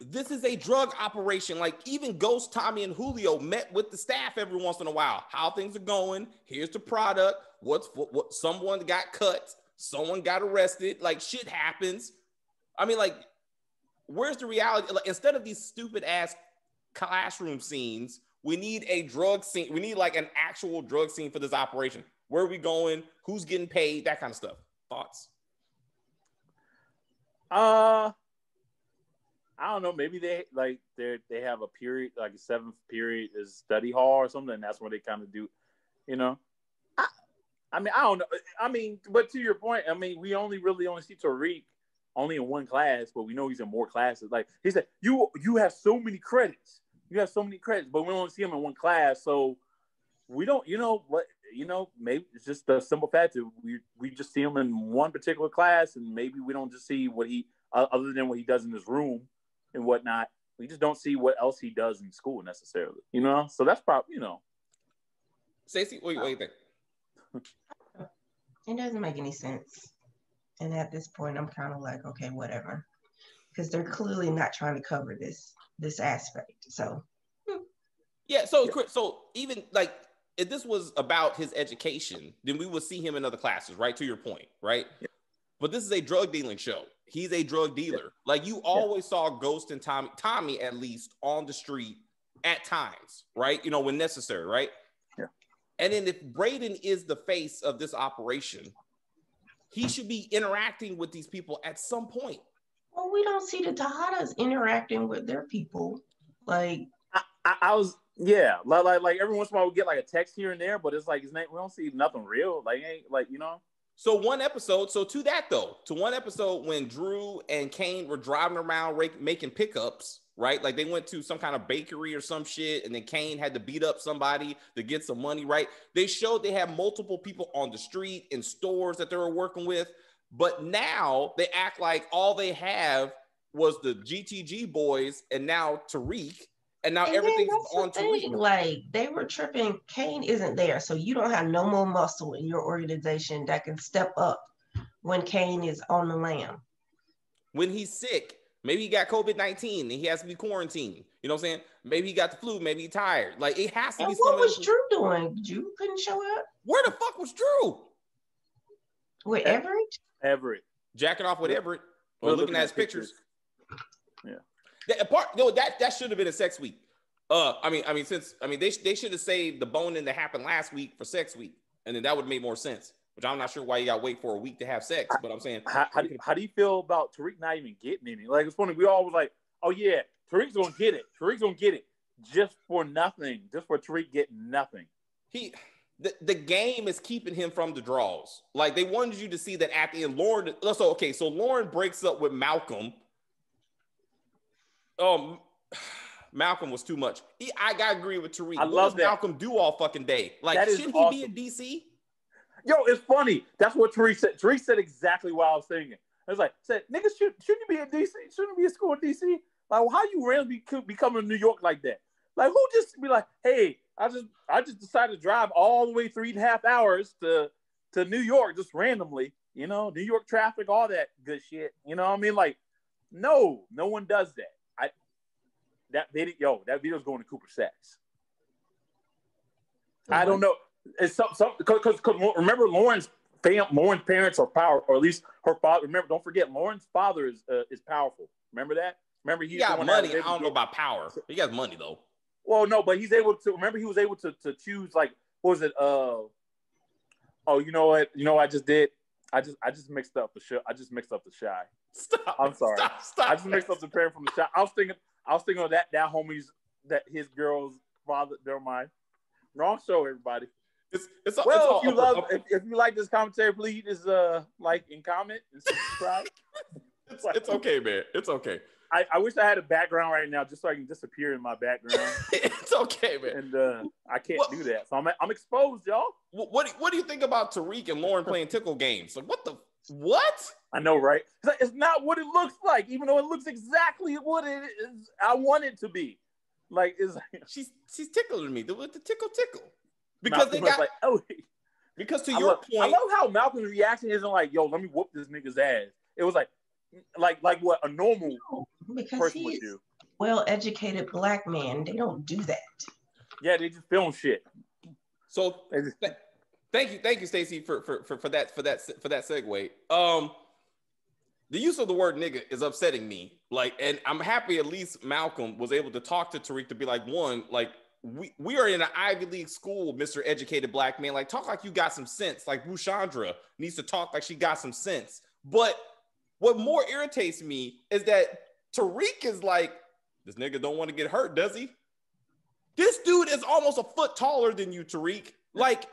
This is a drug operation. Like, even Ghost, Tommy, and Julio met with the staff every once in a while. How things are going. Here's the product. What someone got cut. Someone got arrested. Like, shit happens. I mean, like, where's the reality? Like, instead of these stupid ass classroom scenes, we need a drug scene. We need like an actual drug scene for this operation. Where are we going? Who's getting paid? That kind of stuff. Thoughts? I don't know. Maybe they have a period, like a 7th period is study hall or something. And that's where they kind of do, I mean, I don't know. I mean, but to your point, I mean, we only see Tariq only in one class, but we know he's in more classes. Like he said, you have so many credits. You have so many credits, but we only see him in one class. So we don't, maybe it's just a simple fact that we just see him in one particular class, and maybe we don't just see what he, other than what he does in his room and whatnot. We just don't see what else he does in school necessarily, So that's probably, Stacey, what do you think? It doesn't make any sense. And at this point, I'm kind of like, okay, whatever. Because they're clearly not trying to cover this aspect. So. Yeah, so even like, if this was about his education, then we would see him in other classes, right? To your point, right? Yeah. But this is a drug dealing show. He's a drug dealer. Yeah. Like, you always saw Ghost and Tommy at least on the street at times, right? When necessary, right? Yeah. And then if Braden is the face of this operation, he should be interacting with these people at some point. Well, we don't see the Tejadas interacting with their people. Like, I was, yeah, like every once in a while we get like a text here and there, but it's like his name, we don't see nothing real. Like, ain't like, So one episode when Drew and Kane were driving around making pickups, right? Like, they went to some kind of bakery or some shit, and then Kane had to beat up somebody to get some money, right? They showed they had multiple people on the street in stores that they were working with, but now they act like all they have was the GTG boys and now Tariq, And now everything's on Tariq. Like, they were tripping. Kane isn't there, so you don't have no more muscle in your organization that can step up when Kane is on the lam. When he's sick, maybe he got COVID-19 and he has to be quarantined. You know what I'm saying? Maybe he got the flu. Maybe he's tired. Like, it has to be something. What was Drew doing? Drew couldn't show up? Where the fuck was Drew? With Everett? Everett. Jacking off with Everett. Or looking at his pictures. Yeah. That should have been a sex week. They should have saved the boning that happened last week for sex week, and then that would have made more sense. Which I'm not sure why you got to wait for a week to have sex, but I'm saying, how do you feel about Tariq not even getting any? Like, it's funny. We all was like, oh yeah, Tariq's gonna get it. Tariq's gonna get it just for nothing, just for Tariq getting nothing. The game is keeping him from the draws. Like, they wanted you to see that at the end, Lauren. So Lauren breaks up with Malcolm. Malcolm was too much. I gotta agree with Tariq. I love that. Malcolm do all fucking day. Like, shouldn't he be in DC? Yo, it's funny. That's what Tariq said. Tariq said exactly what I was thinking. I was like, niggas shouldn't you be in DC? Shouldn't be in school in DC? Like, how you randomly be coming to New York like that? Like, who just be like, hey, I just decided to drive all the way 3.5 hours to New York just randomly, you know, New York traffic, all that good shit. You know what I mean? Like, no one does that. That video's going to Cooper Sacks. I don't know. It's because remember, Lauren's parents are powerful, or at least her father. Remember, don't forget, Lauren's father is powerful. Remember that? Remember, he got money. I don't know about power. He got money though. Well, no, but he's able to. Remember, he was able to choose, like, what was it? Oh, you know what? I just did. I just mixed up the show. I just mixed up the Shy. Stop. I'm sorry. Stop. I just mixed up the parent from the Shy. I was thinking of that homie's, that his girl's father. Never mind. Wrong show, everybody. If you like this commentary, please just like and comment and subscribe. It's okay, man. It's okay. I wish I had a background right now just so I can disappear in my background. It's okay, man. And I can't do that, so I'm exposed, y'all. What do you think about Tariq and Lauren playing tickle games? Like, what? I know, right? It's not what it looks like, even though it looks exactly what it is. I want it to be. Like, she's tickling me with the tickle. Because Malcolm was like, oh. Because to your point, I love how Malcolm's reaction isn't like, yo, let me whoop this nigga's ass. It was like what a normal person would do. Well-educated black man, they don't do that. Yeah, they just film shit. So thank you, Stacey, for that segue. The use of the word nigga is upsetting me. Like, and I'm happy at least Malcolm was able to talk to Tariq to be like, one, like, we are in an Ivy League school, Mr. Educated Black Man. Like, talk like you got some sense. Like, Rushandra needs to talk like she got some sense. But what more irritates me is that Tariq is like, this nigga don't want to get hurt, does he? This dude is almost a foot taller than you, Tariq. Like,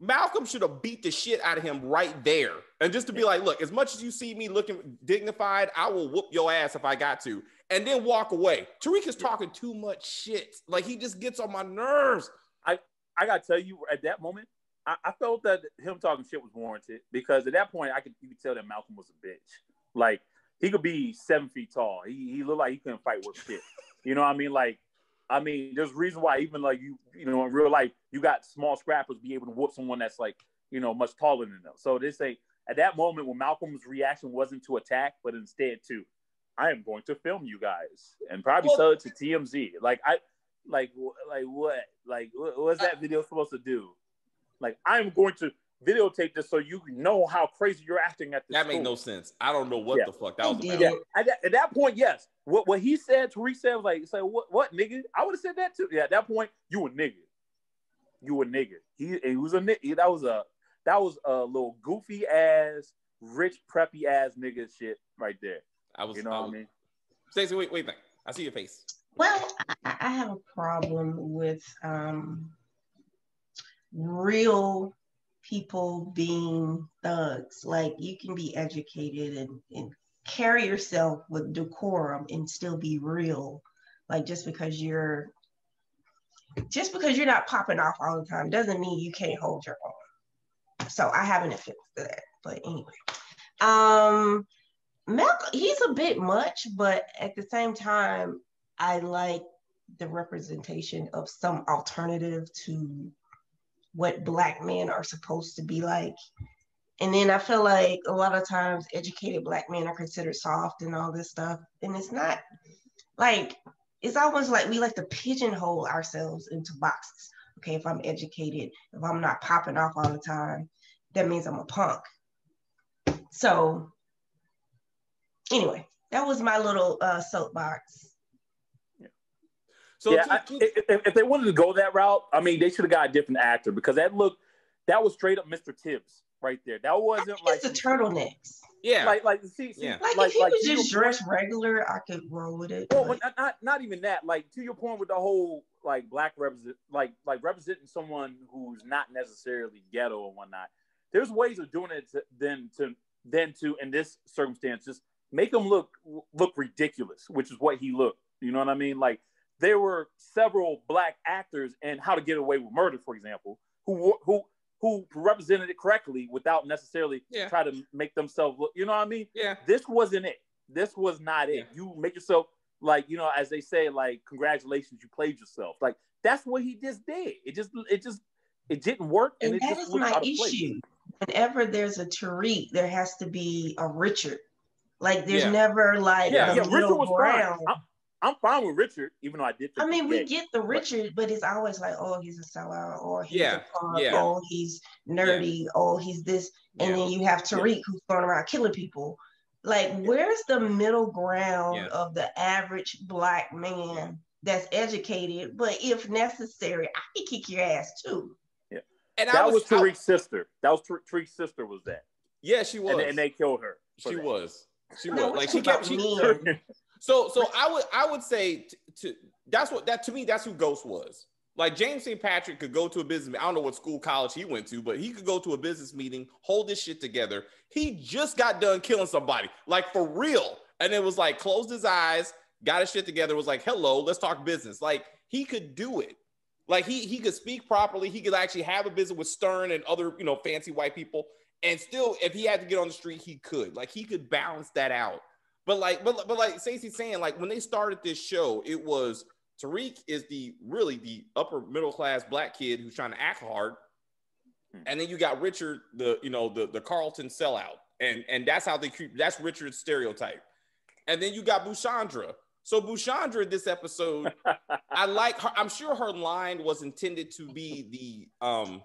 Malcolm should have beat the shit out of him right there. And just to be like, look, as much as you see me looking dignified, I will whoop your ass if I got to. And then walk away. Tariq is talking too much shit. Like, he just gets on my nerves. I got to tell you, at that moment, I felt that him talking shit was warranted. Because at that point, you could tell that Malcolm was a bitch. Like, he could be 7 feet tall. He looked like he couldn't fight worth shit. You know what I mean? Like, there's a reason why even like you know, in real life, you got small scrappers be able to whoop someone that's like, you know, much taller than them. So they say at that moment when Malcolm's reaction wasn't to attack, but instead to, I am going to film you guys and probably sell it to TMZ. What's that video supposed to do? Like, I'm going to videotape this so you know how crazy you're acting at this. That made no sense. I don't know what the fuck that was about. Yeah. At that point, yes. What he said, Tariq said was like, what nigga? I would have said that too. Yeah, at that point, you a nigga. You a nigga. He was a nigga. That was a little goofy ass, rich preppy ass nigga shit right there. What I mean? Stacey, wait, I see your face. Well, I have a problem with real people being thugs. Like, you can be educated and carry yourself with decorum and still be real. Like, just because you're not popping off all the time doesn't mean you can't hold your own. So I have an offense to that. But anyway, Malcolm, he's a bit much, but at the same time, I like the representation of some alternative to what Black men are supposed to be like. And then I feel like a lot of times educated Black men are considered soft and all this stuff. And it's not like, it's almost like we like to pigeonhole ourselves into boxes. Okay, if I'm educated, if I'm not popping off all the time, that means I'm a punk. So anyway, that was my little soapbox. So yeah, if they wanted to go that route, I mean, they should have got a different actor, because that was straight up Mr. Tibbs right there. That wasn't like the turtlenecks. Yeah, like if he was just dressed regular, I could roll with it. Well, not even that. Like, to your point with the whole like Black representing someone who's not necessarily ghetto or whatnot. There's ways of doing it than to in this circumstance just make him look ridiculous, which is what he looked. You know what I mean? Like, there were several Black actors in How to Get Away with Murder, for example, who represented it correctly without necessarily try to make themselves look. You know what I mean? Yeah. This wasn't it. This was not it. You make yourself, like, you know, as they say, like, congratulations, you played yourself. Like, that's what he just did. It didn't work, and it that just is my issue. Whenever there's a Tariq, there has to be a Richard. Like, there's never like Richard was fine. I'm fine with Richard, even though I did. I mean, we get the Richard, but it's always like, oh, he's a sellout, or he's a punk, oh, he's nerdy, oh, he's this, and then you have Tariq who's going around killing people. Like, where's the middle ground of the average Black man that's educated, but if necessary, I can kick your ass too. Yeah, and that was Tariq's sister. That was Tariq's sister. Was that? Yeah, she was, and they killed her. She was. Like, she kept. So I would say to me that's who Ghost was. Like, James St. Patrick could go to a business. I don't know what school, college he went to, but he could go to a business meeting, hold this shit together. He just got done killing somebody, like, for real, and it was like closed his eyes, got his shit together, was like, hello, let's talk business. Like, he could do it. Like, he could speak properly. He could actually have a business with Stern and other, you know, fancy white people, and still, if he had to get on the street, he could. Like, he could balance that out. But like Stacey's saying, like, when they started this show, it was Tariq is the upper middle class Black kid who's trying to act hard, and then you got Richard, the Carlton sellout, and that's how that's Richard's stereotype, and then you got Bushandra. So Bushandra, this episode, I like her. I'm sure her line was intended to be the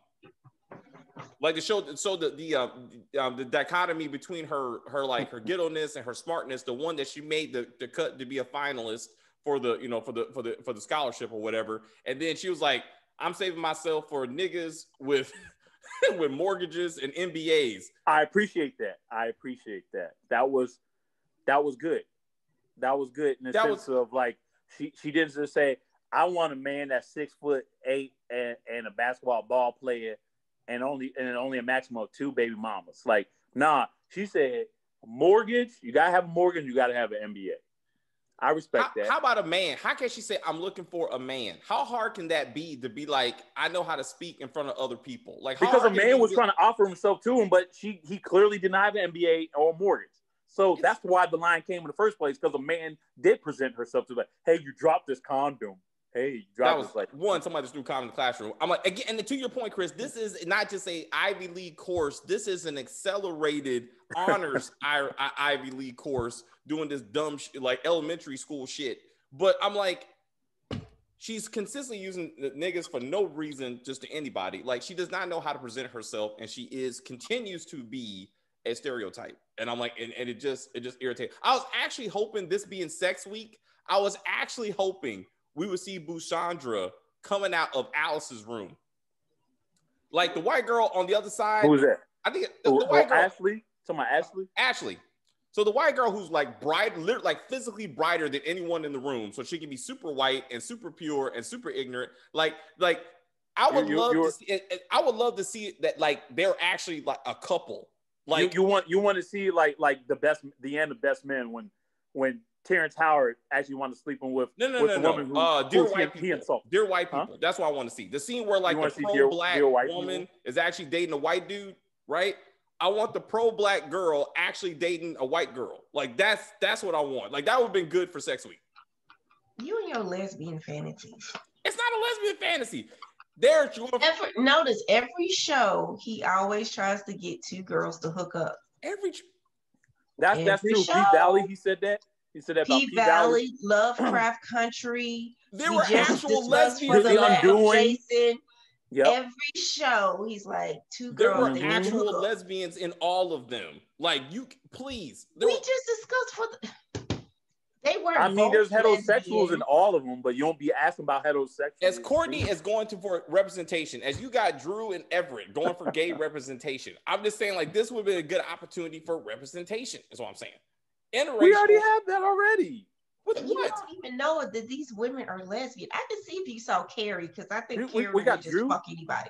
like, the show, so the dichotomy between her like her ghetto-ness and her smartness, the one that she made the cut to be a finalist for the, you know, for the scholarship or whatever, and then she was like, I'm saving myself for niggas with with mortgages and MBAs. I appreciate that. That was good. That was good in the sense of, like, she didn't just say, I want a man that's 6'8" and a basketball ball player and only a maximum of 2 baby mamas. Like, nah, she said, mortgage, you gotta have a mortgage, you gotta have an MBA. I respect that. How about a man? How can she say, I'm looking for a man? How hard can that be to be like, I know how to speak in front of other people? Like, because a man was trying to offer himself to him, but he clearly denied an MBA or a mortgage. So that's why the line came in the first place, because a man did present herself to, like, hey, you dropped this condom. Hey, you dropped this, like, somebody just threw condom in the classroom. I'm like, again, and to your point, Chris, this is not just a Ivy League course. This is an accelerated honors Ivy League course, doing this dumb like elementary school shit. But I'm like, she's consistently using the niggas for no reason, just to anybody. Like, she does not know how to present herself, and she continues to be a stereotype. And I'm like, and it just irritates. I was actually hoping, this being Sex Week, I was actually hoping we would see Bushandra coming out of Alice's room. Like, the white girl on the other side. Who was that? I think the white girl. Ashley? Talking about Ashley? Ashley. So the white girl who's like bright, like physically brighter than anyone in the room. So she can be super white and super pure and super ignorant. Like I would love to see it, that, like, they're actually like a couple. Like, you want to see like the end of Best Men when Terrence Howard actually wanted to sleep with the woman who Dear White People. Dear White People. Huh? That's what I want to see. The scene where, like, the pro-black woman is actually dating a white dude, right? I want the pro-black girl actually dating a white girl. Like, that's what I want. Like, that would have been good for Sex Week. You and your lesbian fantasies. It's not a lesbian fantasy. Notice every show he always tries to get two girls to hook up. That's true. Show, P-Valley, he said that. He said that about P-Valley, Lovecraft Country. There were actual lesbians. For the Undoing. Jason. Yep. Every show, he's like two girls. There were actual lesbians in all of them. Like, you, please. We just discussed they were. I mean, there's heterosexuals in all of them, but you don't be asking about heterosexuals. As Courtney is going for representation, as you got Drew and Everett going for gay representation, I'm just saying, like, this would be a good opportunity for representation, is what I'm saying. Interracial. We already have that already. With you what? Don't even know that these women are lesbian. I can see if you saw Carrie, because I think Carrie would just Drew. Fuck anybody.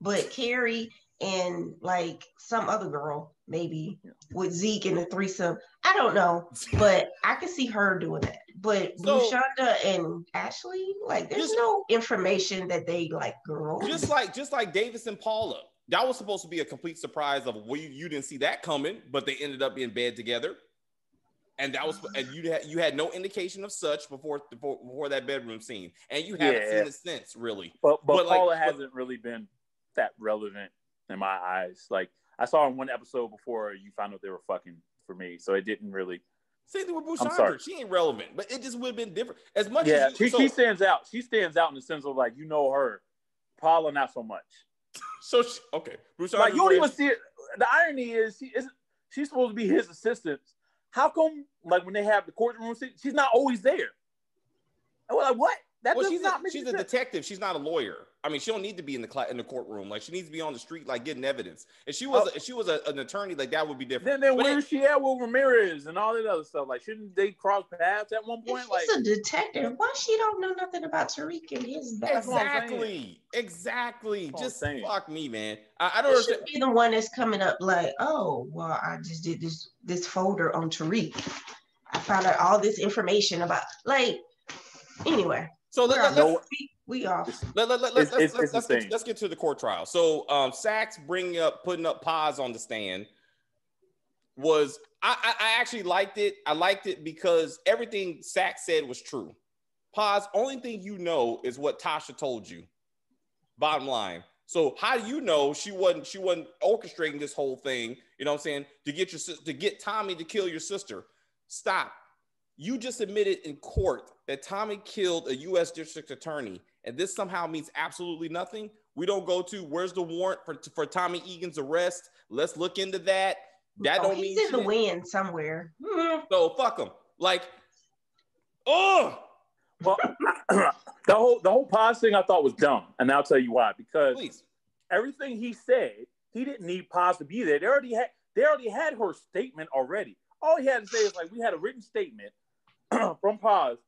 But Carrie and like some other girl, maybe with Zeke in the threesome. I don't know, but I can see her doing that. But Shonda and Ashley, like, there's no information that they like girls. Just like Davis and Paula. That was supposed to be a complete surprise of you didn't see that coming, but they ended up in bed together. And that was, and you had no indication of such before that bedroom scene, and you haven't seen it since, really. But Paula hasn't really been that relevant in my eyes. Like, I saw in one episode before you found out they were fucking for me, so it didn't really. Same thing with Bouchard. She ain't relevant, but it just would have been different. As much as she stands out. She stands out in the sense of, like, you know her. Paula, not so much. Okay, Bouchard. Like, you don't even see it. The irony is she's supposed to be his assistant. How come, like, when they have the courtroom scene, she's not always there? And we're like, what? She's a detective. She's not a lawyer. I mean, she don't need to be in the courtroom. Like, she needs to be on the street, like, getting evidence. If she was an attorney, like, that would be different. Then where is she at with Ramirez and all that other stuff? Like, shouldn't they cross paths at one point? If she's a detective, why she don't know nothing about Tariq and his background? Exactly. Just fuck me, man. I don't understand. Should be the one that's coming up like, oh, well, I just did this folder on Tariq. I found out all this information about, like, anyway. So let's get to the court trial. So Sachs putting up Paz on the stand was I actually liked it. I liked it because everything Sachs said was true. Paz, only thing you know is what Tasha told you. Bottom line. So how do you know she wasn't orchestrating this whole thing? You know what I'm saying? To get Tommy to kill your sister. Stop. You just admitted in court that Tommy killed a U.S. district attorney, and this somehow means absolutely nothing. We don't go to where's the warrant for Tommy Egan's arrest. Let's look into that. That don't mean he's in the wind somewhere. So fuck him. Like, oh. Well, the whole Paz thing I thought was dumb, and I'll tell you why. Because everything he said, he didn't need Paz to be there. They already had her statement already. All he had to say is, like, we had a written statement from Paz,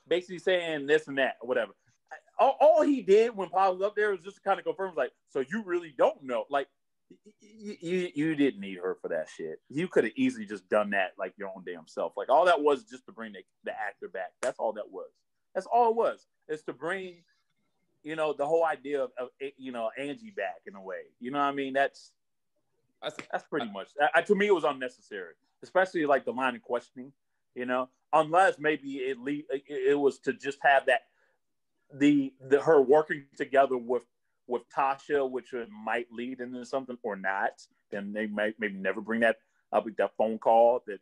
basically saying this and that or whatever. All he did when Paz was up there was just kind of confirm, like, so you really don't know. Like, you didn't need her for that shit. You could have easily just done that, like, your own damn self. Like, all that was just to bring the actor back. That's all that was. That's all it was. It's to bring, the whole idea of Angie back in a way. You know what I mean? That's pretty much. To me, it was unnecessary, especially like the line of questioning. Unless maybe it was to just have that her working together with Tasha, which might lead into something or not. Then they might maybe never bring that up with that phone call that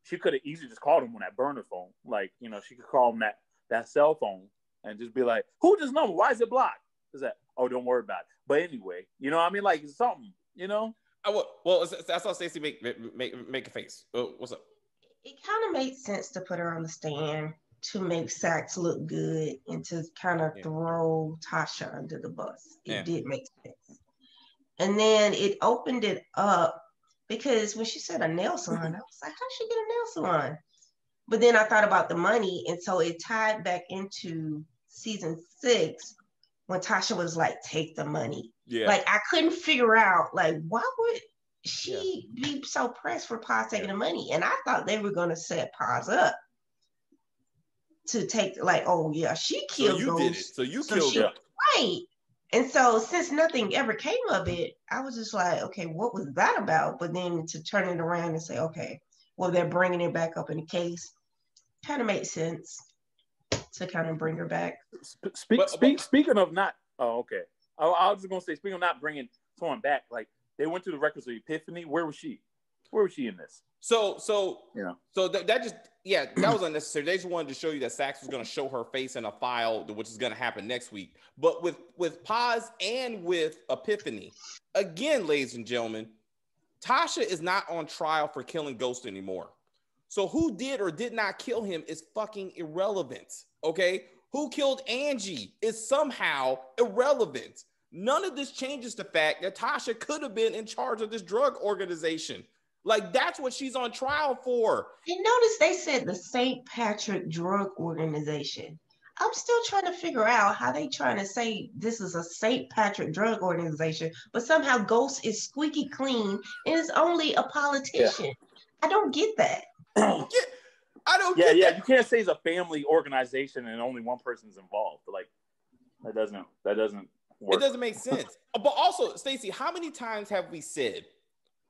she could have easily just called him on that burner phone. Like, she could call him that cell phone and just be like, "Who this number? Why is it blocked?" Is that? Oh, don't worry about it. But anyway, I mean, like, it's something, Well, that's how Stacey make a face. What's up? It kind of made sense to put her on the stand to make Sachs look good and to kind of throw Tasha under the bus. It did make sense. And then it opened it up because when she said a nail salon, I was like, how she get a nail salon? But then I thought about the money, and so it tied back into season 6 when Tasha was like, take the money. Yeah. Like, I couldn't figure out, like, why would she be so pressed for Paz taking the money? And I thought they were going to set Paz up to take, like, oh, yeah, she killed So you did it. So you killed her. Right. And so since nothing ever came of it, I was just like, okay, what was that about? But then to turn it around and say, okay, well, they're bringing it back up in the case, kind of made sense. to kind of bring her back. Speaking of not, okay. I was just gonna say, speaking of not bringing someone back, like they went through the records of Epiphany. Where was she? Where was she in this? So that was unnecessary. They just wanted to show you that Saxe was going to show her face in a file, which is going to happen next week. But with Paz and with Epiphany, again, ladies and gentlemen, Tasha is not on trial for killing Ghost anymore. So who did or did not kill him is fucking irrelevant. Okay, who killed Angie is somehow irrelevant. None of this changes the fact that Tasha could have been in charge of this drug organization. Like, that's what she's on trial for. And notice they said the St. Patrick Drug Organization. I'm still trying to figure out how they trying to say this is a St. Patrick Drug Organization, but somehow Ghost is squeaky clean and is only a politician. Yeah. I don't get that. I don't get that. You can't say it's a family organization and only one person's involved. Like, that doesn't work. It doesn't make sense. But also, Stacey, how many times have we said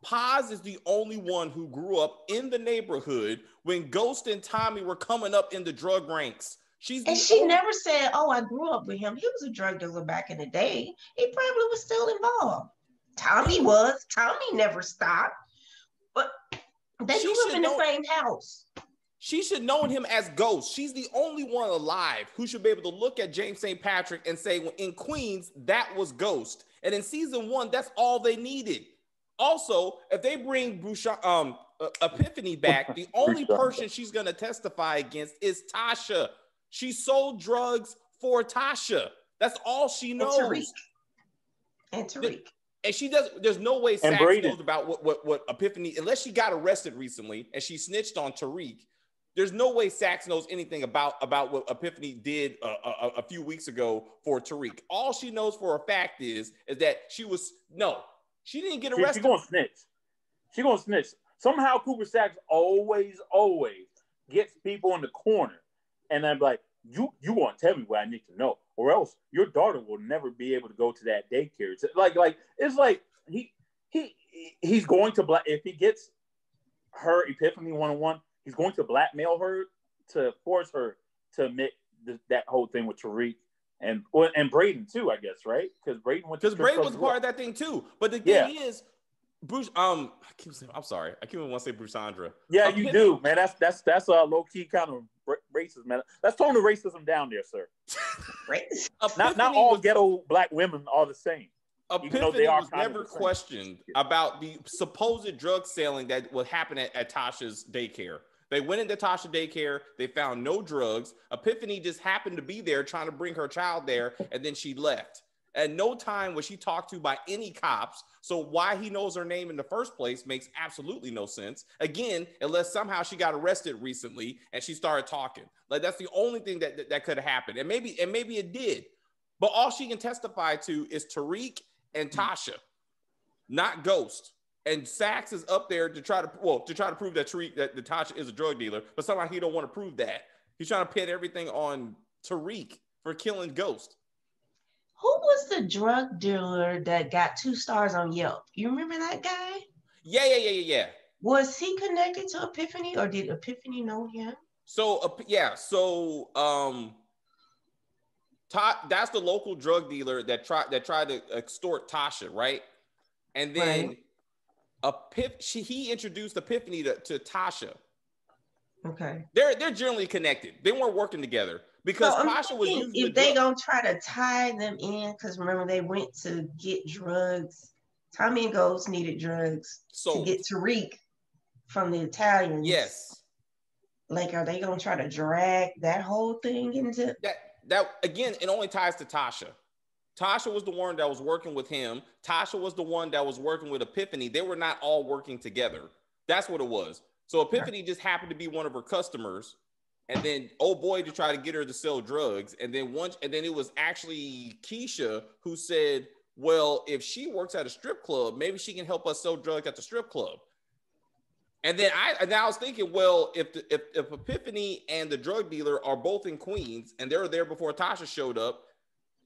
Paz is the only one who grew up in the neighborhood when Ghost and Tommy were coming up in the drug ranks? She never said, "Oh, I grew up with him. He was a drug dealer back in the day. He probably was still involved." Tommy was. Tommy never stopped. But they grew up in the same house. She should know him as Ghost. She's the only one alive who should be able to look at James St. Patrick and say, well, in Queens, that was Ghost. And in season 1, that's all they needed. Also, if they bring Epiphany back, the only person she's going to testify against is Tasha. She sold drugs for Tasha. That's all she knows. And Tariq. And she does. There's no way Saxe knows about what Epiphany, unless she got arrested recently and she snitched on Tariq. There's no way Saxe knows anything about what Epiphany did a few weeks ago for Tariq. All she knows for a fact is that she didn't get arrested. She's gonna snitch. Somehow Cooper Saxe always gets people in the corner, and I'm like, you want to tell me what I need to know, or else your daughter will never be able to go to that daycare. Like it's like he's going to if he gets her Epiphany 101, he's going to blackmail her to force her to admit that whole thing with Tariq. And Braden too, I guess, right? Because Braden was part of that thing too. But the thing is, Bruce. I'm sorry, I keep wanting to say Brucandra. Yeah, you do, man. That's a low key kind of racist, man. Let's tone the racism down there, sir. not all ghetto black women are the same. Epiphany was never questioned about the supposed drug selling that would happen at Tasha's daycare. They went into Tasha daycare. They found no drugs. Epiphany just happened to be there trying to bring her child there, and then she left. At no time was she talked to by any cops. So why he knows her name in the first place makes absolutely no sense. Again, unless somehow she got arrested recently and she started talking. Like, that's the only thing that could have happened. And maybe it did. But all she can testify to is Tariq and Tasha, not Ghost. And Saxe is up there to try to prove that Tasha is a drug dealer, but somehow he don't want to prove that. He's trying to pin everything on Tariq for killing Ghost. Who was the drug dealer that got 2 stars on Yelp? You remember that guy? Yeah. Was he connected to Epiphany, or did Epiphany know him? That's the local drug dealer that tried to extort Tasha, right? And then he introduced Epiphany to Tasha. Okay. They're generally connected. They weren't working together because Tasha was using if they gonna try to tie them in, because remember they went to get drugs. Tommy and Ghost needed drugs to get Tariq from the Italians. Yes. Like, are they gonna try to drag that whole thing into that again? It only ties to Tasha. Tasha was the one that was working with him. Tasha was the one that was working with Epiphany. They were not all working together. That's what it was. So Epiphany just happened to be one of her customers, and then old boy to try to get her to sell drugs. And then it was actually Keisha who said, well, if she works at a strip club, maybe she can help us sell drugs at the strip club. And then I was thinking, well, if Epiphany and the drug dealer are both in Queens and they were there before Tasha showed up,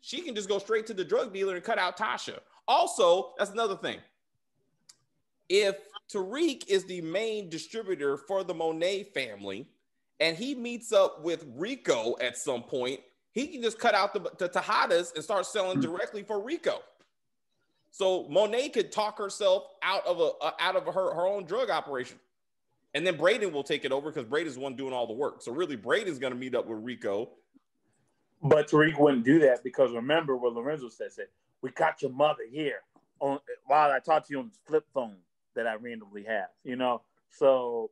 she can just go straight to the drug dealer and cut out Tasha. Also, that's another thing. If Tariq is the main distributor for the Monet family, and he meets up with Rico at some point, he can just cut out the Tejadas and start selling directly for Rico. So Monet could talk herself out of her own drug operation. And then Braden will take it over because Braden's the one doing all the work. So really, Braden's going to meet up with Rico. But Tariq wouldn't do that because remember what Lorenzo said, we got your mother here while I talk to you on the flip phone that I randomly have, you know? So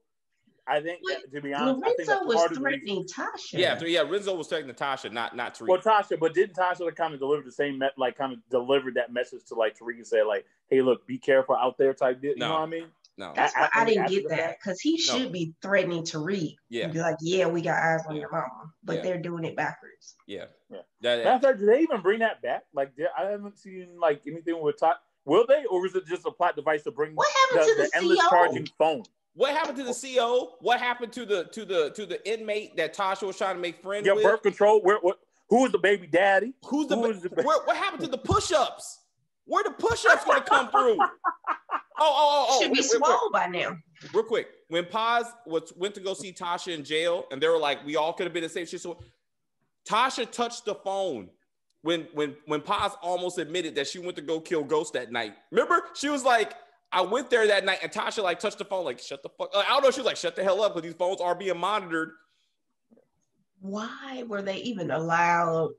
I think, to be honest, Lorenzo I think that's was threatening Tasha. Yeah, Renzo was threatening Tasha, not Tariq. Well, Tasha, but didn't Tasha kind of deliver the same, kind of delivered that message to like Tariq and say like, hey, look, be careful out there type deal. You know what I mean? No. That's why I didn't get that because he should be threatening Tariq. Yeah. And be like, yeah, we got eyes on your mama, but they're doing it backwards. Yeah. Matter of fact, did they even bring that back? Like, I haven't seen like anything with Tasha. Will they, or is it just a plot device to bring the endless charging phone? What happened to the CO? What happened to the inmate that Tasha was trying to make friends with? Birth control. Who was the baby daddy? What happened to the push-ups? Where the push-ups going to come through? Should be swole by now. Real quick, when Paz went to go see Tasha in jail, and they were like, we all could have been the same shit. So Tasha touched the phone when Paz almost admitted that she went to go kill Ghost that night. Remember, she was like, I went there that night, and Tasha like touched the phone, like shut the fuck. I don't know. She was like, shut the hell up, because these phones are being monitored. Why were they even allowed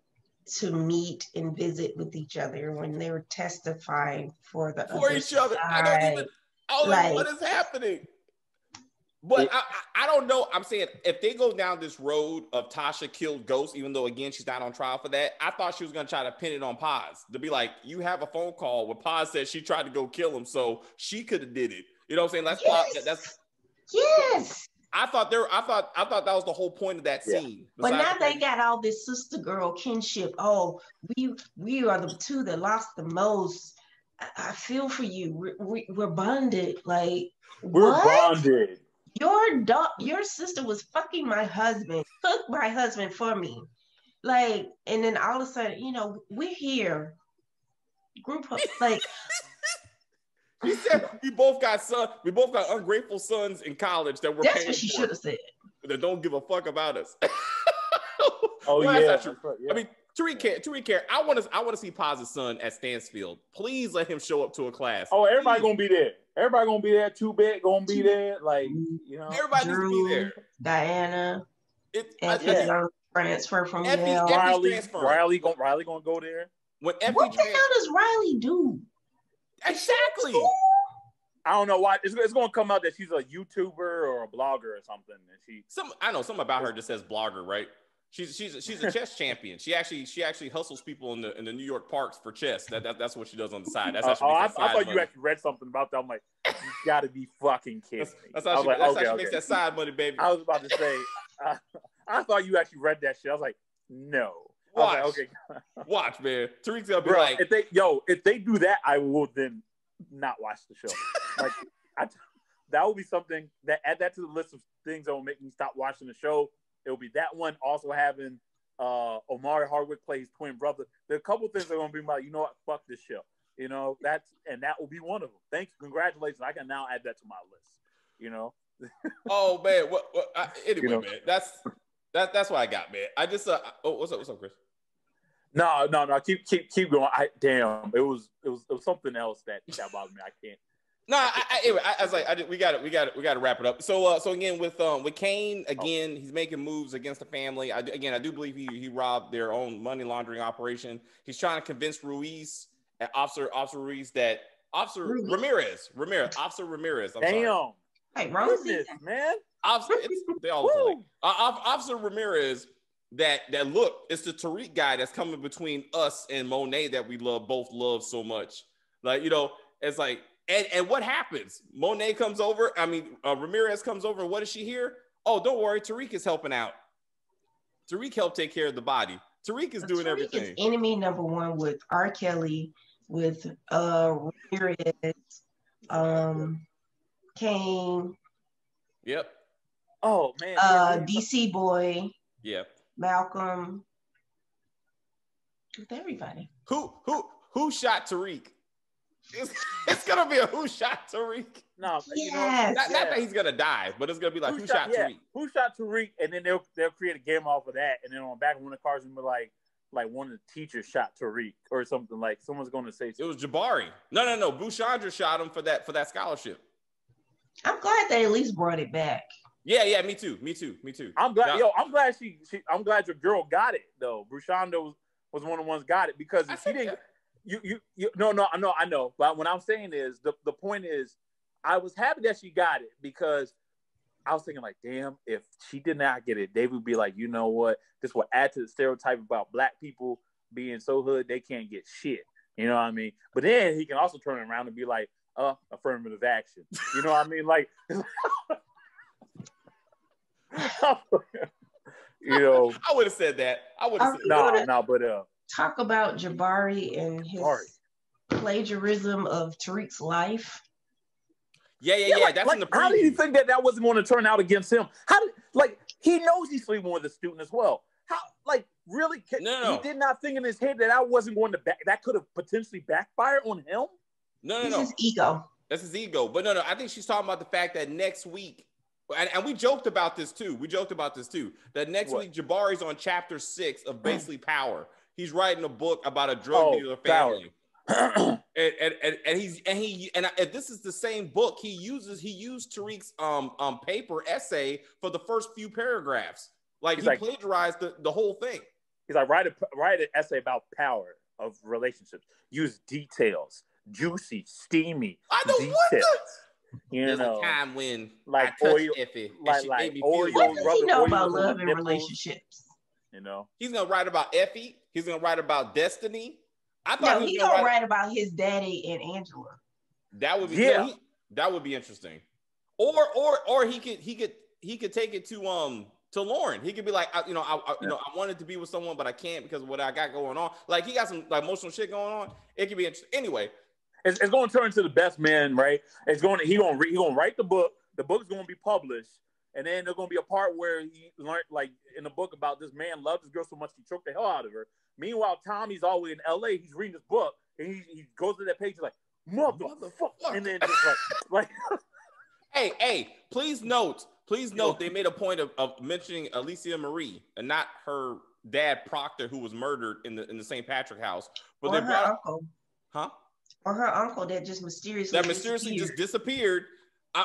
to meet and visit with each other when they were testifying for each other? I don't even know what is happening. But I don't know. I'm saying if they go down this road of Tasha killed Ghost, even though again she's not on trial for that, I thought she was gonna try to pin it on Paz to be like, you have a phone call where Paz said she tried to go kill him, so she could have did it. You know what I'm saying? Yes. I thought that was the whole point of that scene. But now they got all this sister girl kinship. Oh, we are the two that lost the most. I feel for you. We're bonded. Like we're bonded. Your sister was fucking my husband. Took my husband for me. Like, and then all of a sudden, we're here. Group of like. He said we both got ungrateful sons in college that were. That's what she should have said. That don't give a fuck about us. That's true. I mean, Tariq care. I want to see Paz's son at Stansfield. Please let him show up to a class. Oh, everybody gonna be there. Everybody gonna be there. Two Bit gonna be there. Like everybody needs to be there. Diana. Transfer from Riley gonna go there. What the hell does Riley do? Exactly. I don't know why. It's going to come out that she's a YouTuber or a blogger or something. And I know something about her that says blogger, right? She's a chess champion. She actually hustles people in the New York parks for chess. That's what she does on the side. That's actually I thought you actually read something about that. I'm like, you got to be fucking kidding me. That's how she makes that side money, baby. I was about to say, I thought you actually read that shit. I was like, no. Watch, okay. Watch, man. Tariq's gonna be like, if they do that, I will then not watch the show. Like, that will be something that add that to the list of things that will make me stop watching the show. It will be that one. Also having Omari Hardwick play his twin brother. There are a couple things that are gonna be like, you know what? Fuck this show. That will be one of them. Thank you, congratulations. I can now add that to my list. Oh man, anyway, man, that's what I got, man. I just what's up, Chris? No. Keep going. It was something else that bothered me. I can't. No, anyway, I was like, we got to wrap it up. So again with Kane, he's making moves against the family. I do believe he robbed their own money laundering operation. He's trying to convince Ruiz and Officer Ruiz that Officer Ramirez. I'm Damn. sorry. Hey, Roses, man. They all look alike. Officer Ramirez. That look, it's the Tariq guy that's coming between us and Monet that we both love so much. Like, it's like, and what happens? Monet comes over. Ramirez comes over. And what does she hear? Oh, don't worry, Tariq is helping out. Tariq helped take care of the body. Tariq is doing everything. Tariq is enemy number one with R. Kelly, with Ramirez, Kane. Yep. Oh man. DC Boy. Yep. Malcolm, with everybody. Who shot Tariq? It's gonna be a who shot Tariq. No, yes. Not that he's gonna die, but it's gonna be like who shot Tariq? Who shot Tariq? And then they'll create a game off of that, and then on back when the cards will be like one of the teachers shot Tariq or something, like someone's going to say something. It was Jabari. No. Bushandra shot him for that scholarship. I'm glad they at least brought it back. Yeah, me too. I'm glad, I'm glad I'm glad your girl got it though. Bushandra was one of the ones got it, because if she didn't, I know. But what I'm saying is the point is, I was happy that she got it, because I was thinking like, damn, if she did not get it, they would be like, you know what? This will add to the stereotype about black people being so hood they can't get shit. You know what I mean? But then he can also turn around and be like, affirmative action. You know what I mean? Like, you know, I would have said that. But talk about Jabari and his plagiarism of Tariq's life. Yeah. That's in the preview. How do you think that wasn't going to turn out against him? He knows he's sleeping with a student as well. How, really? No. He did not think in his head that I wasn't going to that could have potentially backfired on him. No. This is ego. That's his ego. But no. I think she's talking about the fact that next week, and we joked about this too. That next week, Jabari's on chapter 6 of Basically Power. He's writing a book about a drug dealer family. and this is the same book he used Tariq's paper essay for the first few paragraphs. He plagiarized the whole thing. He's like, write an essay about power of relationships. Use details, juicy, steamy. I know details. There's a time when I touched Effie, and she made me feel what does he know about love and relationships? You know, he's gonna write about Effie. He's gonna write about Destiny. I thought he's gonna write about his daddy and Angela. That would be that would be interesting. Or he could take it to Lauren. He could be like, I wanted to be with someone, but I can't because of what I got going on. Like, he got some emotional shit going on. It could be interesting. Anyway, it's going to turn into the best man, right? He gonna write the book. The book's going to be published, and then there's going to be a part where he learned, like in the book, about this man loved his girl so much he choked the hell out of her. Meanwhile, Tommy's all the way in L.A. He's reading this book, and he goes to that page, he's like, motherfucker, and then just like. Hey, please note, they made a point of mentioning Alicia Marie and not her dad Proctor, who was murdered in the St. Patrick house. But or her uncle. Huh? Or her uncle that just mysteriously just disappeared.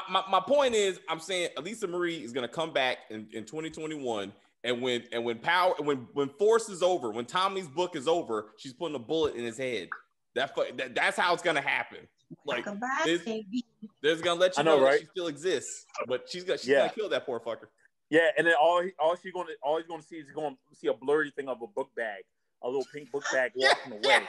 My point is, I'm saying Alicia Marie is going to come back in 2021, and when Force is over, when Tommy's book is over, she's putting a bullet in his head. That's how it's going to happen. Like, there's gonna let you know that she still exists, but she's gonna kill that poor fucker. Yeah, and then all he's gonna see is gonna see a blurry thing of a book bag, a little pink book bag walking away,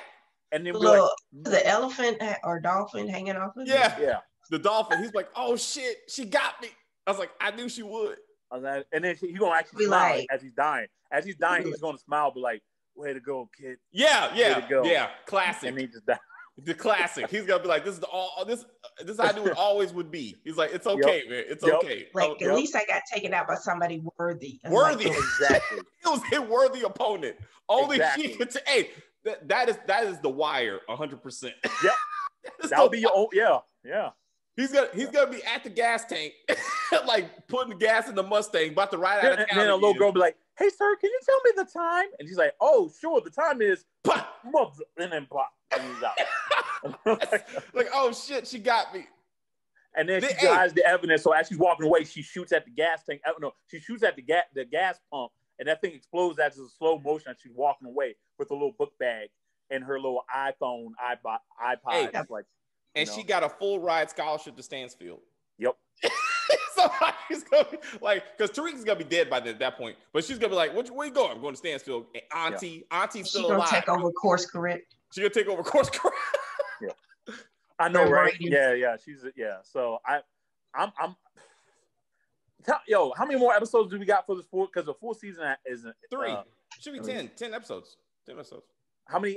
and then the elephant or dolphin hanging off of it. Yeah, the dolphin. He's like, oh shit, she got me. I was like, I knew she would. And then he's gonna actually smile as he's dying. As he's dying, he's gonna smile, be like, way to go, kid. Yeah, classic. And he just died. The classic. He's gonna be like, this is how I knew it always would be. He's like, it's okay, man. It's okay. Like, at least I got taken out by somebody worthy. Exactly. It was a worthy opponent. Only she could hey, that is the wire 100%. Yep. That'll be your own, yeah. He's gonna be at the gas tank, like putting the gas in the Mustang, about to ride out of town. And then a little girl be like, hey sir, can you tell me the time? And she's like, oh sure, the time is and then pop. And he's out. Like, oh shit, she got me. And then she hides the evidence. So as she's walking away, she shoots at the gas tank. I don't know. She shoots at the gas pump, and that thing explodes as a slow motion. She's walking away with a little book bag and her little iPhone, iPod. And she got a full ride scholarship to Stansfield. Yep. So she's gonna be like, because Tariq's gonna be dead by that point, but she's gonna be like, where you going? I'm going to Stansfield. And Auntie's still alive. Take over Course Correct. She's gonna take over Course Correct. Yeah, I know, right? Yeah. So I'm. Yo, how many more episodes do we got for this full? Because the full season is 3. Should be 10 episodes. 10 episodes. How many?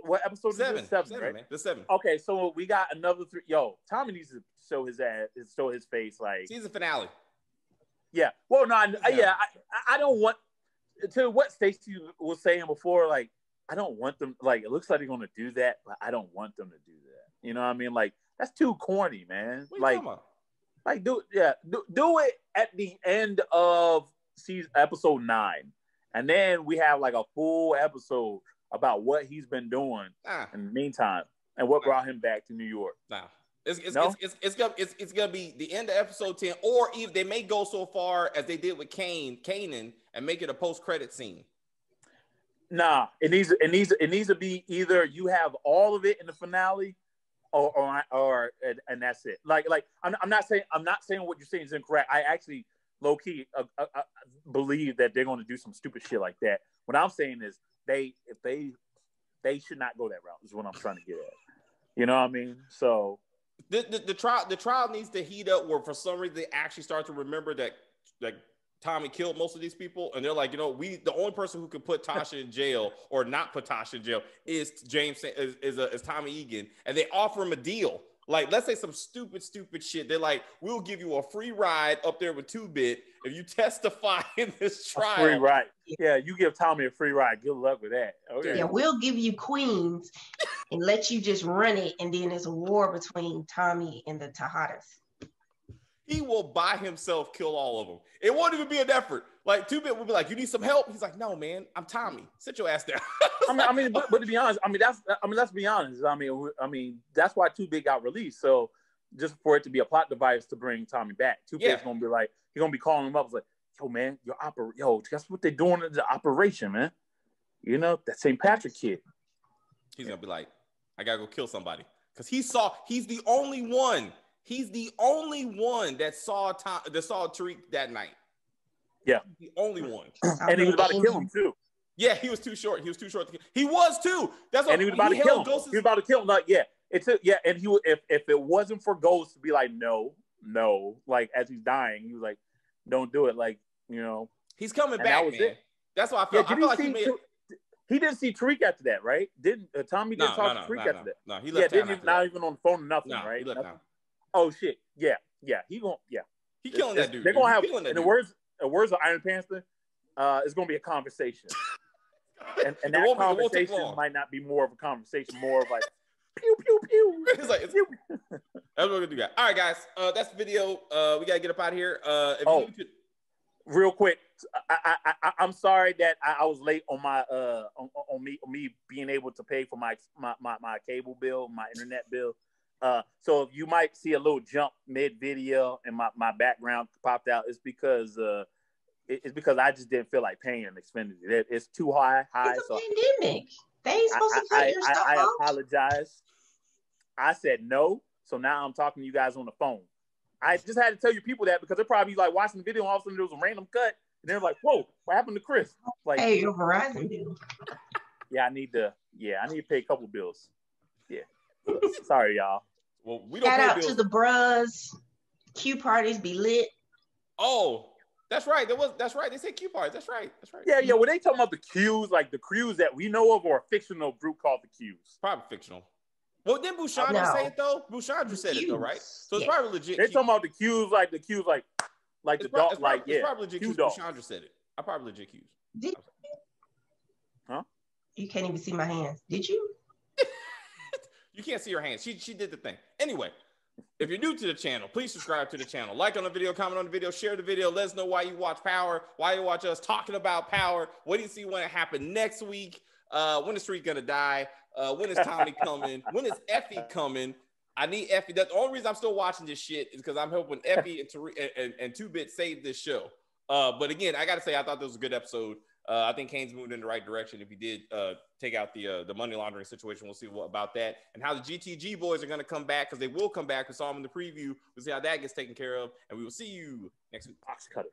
What episodes? 7. Is this? 7, right? Man. The 7. Okay, so we got another 3. Yo, Tommy needs to show his ass, show his face. Like season finale. Yeah. Well, no. I don't want to what Stacey was saying before. Like, I don't want them. Like, it looks like they're going to do that, but I don't want them to do that. You know what I mean? Like, that's too corny, man. What are you talking about? Like, do it at the end of episode 9, and then we have like a full episode about what he's been doing in the meantime and what brought him back to New York. It's gonna be the end of episode 10, or even they may go so far as they did with Kanan and make it a post-credit scene. Nah, it needs to be either you have all of it in the finale, or that's it. Like I'm not saying what you're saying is incorrect. I actually low key believe that they're going to do some stupid shit like that. What I'm saying is they should not go that route. Is what I'm trying to get at. You know what I mean? So the trial needs to heat up where for some reason they actually start to remember that Tommy killed most of these people, and they're like, you know, the only person who can put Tasha in jail or not put Tasha in jail is Tommy Egan, and they offer him a deal. Like, let's say some stupid shit. They're like, we'll give you a free ride up there with 2-Bit if you testify in this trial. A free ride. Yeah, you give Tommy a free ride. Good luck with that. Okay. Yeah, we'll give you Queens and let you just run it, and then there's a war between Tommy and the Tejadas. He will by himself kill all of them. It won't even be an effort. Like 2-Bit will be like, "You need some help?" He's like, "No, man, I'm Tommy. Sit your ass down." but to be honest, let's be honest. I mean, that's why 2-Bit got released. So just for it to be a plot device to bring Tommy back, 2-Bit's gonna be like, he's gonna be calling him up. It's like, "Yo, man, guess what they're doing in the operation, man? You know, that St. Patrick kid." He's gonna be like, "I gotta go kill somebody," because he's the only one. He's the only one that saw Tariq that night. Yeah, he's the only one. And he was about to kill him too. Yeah, he was too short. He was too short to kill. He was too. That's what. And he was about to kill him. He was about to kill him. Like, yeah, and he would, if it wasn't for Ghost to be like, no, like as he's dying, he was like, don't do it. Like, you know, he's coming back. That was it. That's why I felt. Yeah, I feel like he didn't see Tariq after that, right? Didn't Tommy didn't talk to Tariq after that? No, he left town. Not even on the phone or nothing, right? He left town. Oh shit! Yeah. He killing that dude. They're gonna have, in the words of Iron Panther, it's gonna be a conversation, and that conversation might not be more of a conversation, more of like pew pew pew. It's like pew. That's what we're gonna do, guys. All right, guys. That's the video. We gotta get up out of here. Real quick, I'm sorry that I was late on my on me being able to pay for my cable bill, my internet bill. So if you might see a little jump mid video and my background popped out, it's because I just didn't feel like paying Xfinity. It's too high. It's a pandemic. They ain't supposed to put your stuff I out. apologize. I said no, so now I'm talking to you guys on the phone. I just had to tell you people that because they're probably like watching the video and all of a sudden there was a random cut and they're like, "Whoa, what happened to Chris?" Like, hey, your Verizon bill. Yeah, I need to pay a couple bills. Yeah. Sorry, y'all. Well, we don't Shout pay out bills. to the bros. Q parties be lit. Oh, that's right. That's right. They said Q parties. That's right. Yeah. When they talking about the Qs, like the crews that we know of, or a fictional group called the Qs? Probably fictional. Well, didn't Bushandra say it though? Bushandra said it though, right? So it's probably legit. They're talking about the Qs, like the dog, like it's probably legit. Bushandra said it. I probably legit Qs. Huh? You can't even see my hands. Did you? You can't see her hands. She did the thing. Anyway, if you're new to the channel, please subscribe to the channel. Like on the video, comment on the video, share the video. Let us know why you watch Power, why you watch us talking about Power. What do you see when it happen next week? When is Tariq gonna die? When is Tommy coming? When is Effie coming? I need Effie. That's the only reason I'm still watching this shit is because I'm hoping Effie and Tariq and 2-Bit save this show. But again, I gotta say I thought this was a good episode. I think Kane's moved in the right direction. If he did take out the money laundering situation, we'll see what about that and how the GTG boys are going to come back because they will come back. We saw them in the preview. We'll see how that gets taken care of, and we will see you next week. Box cutter.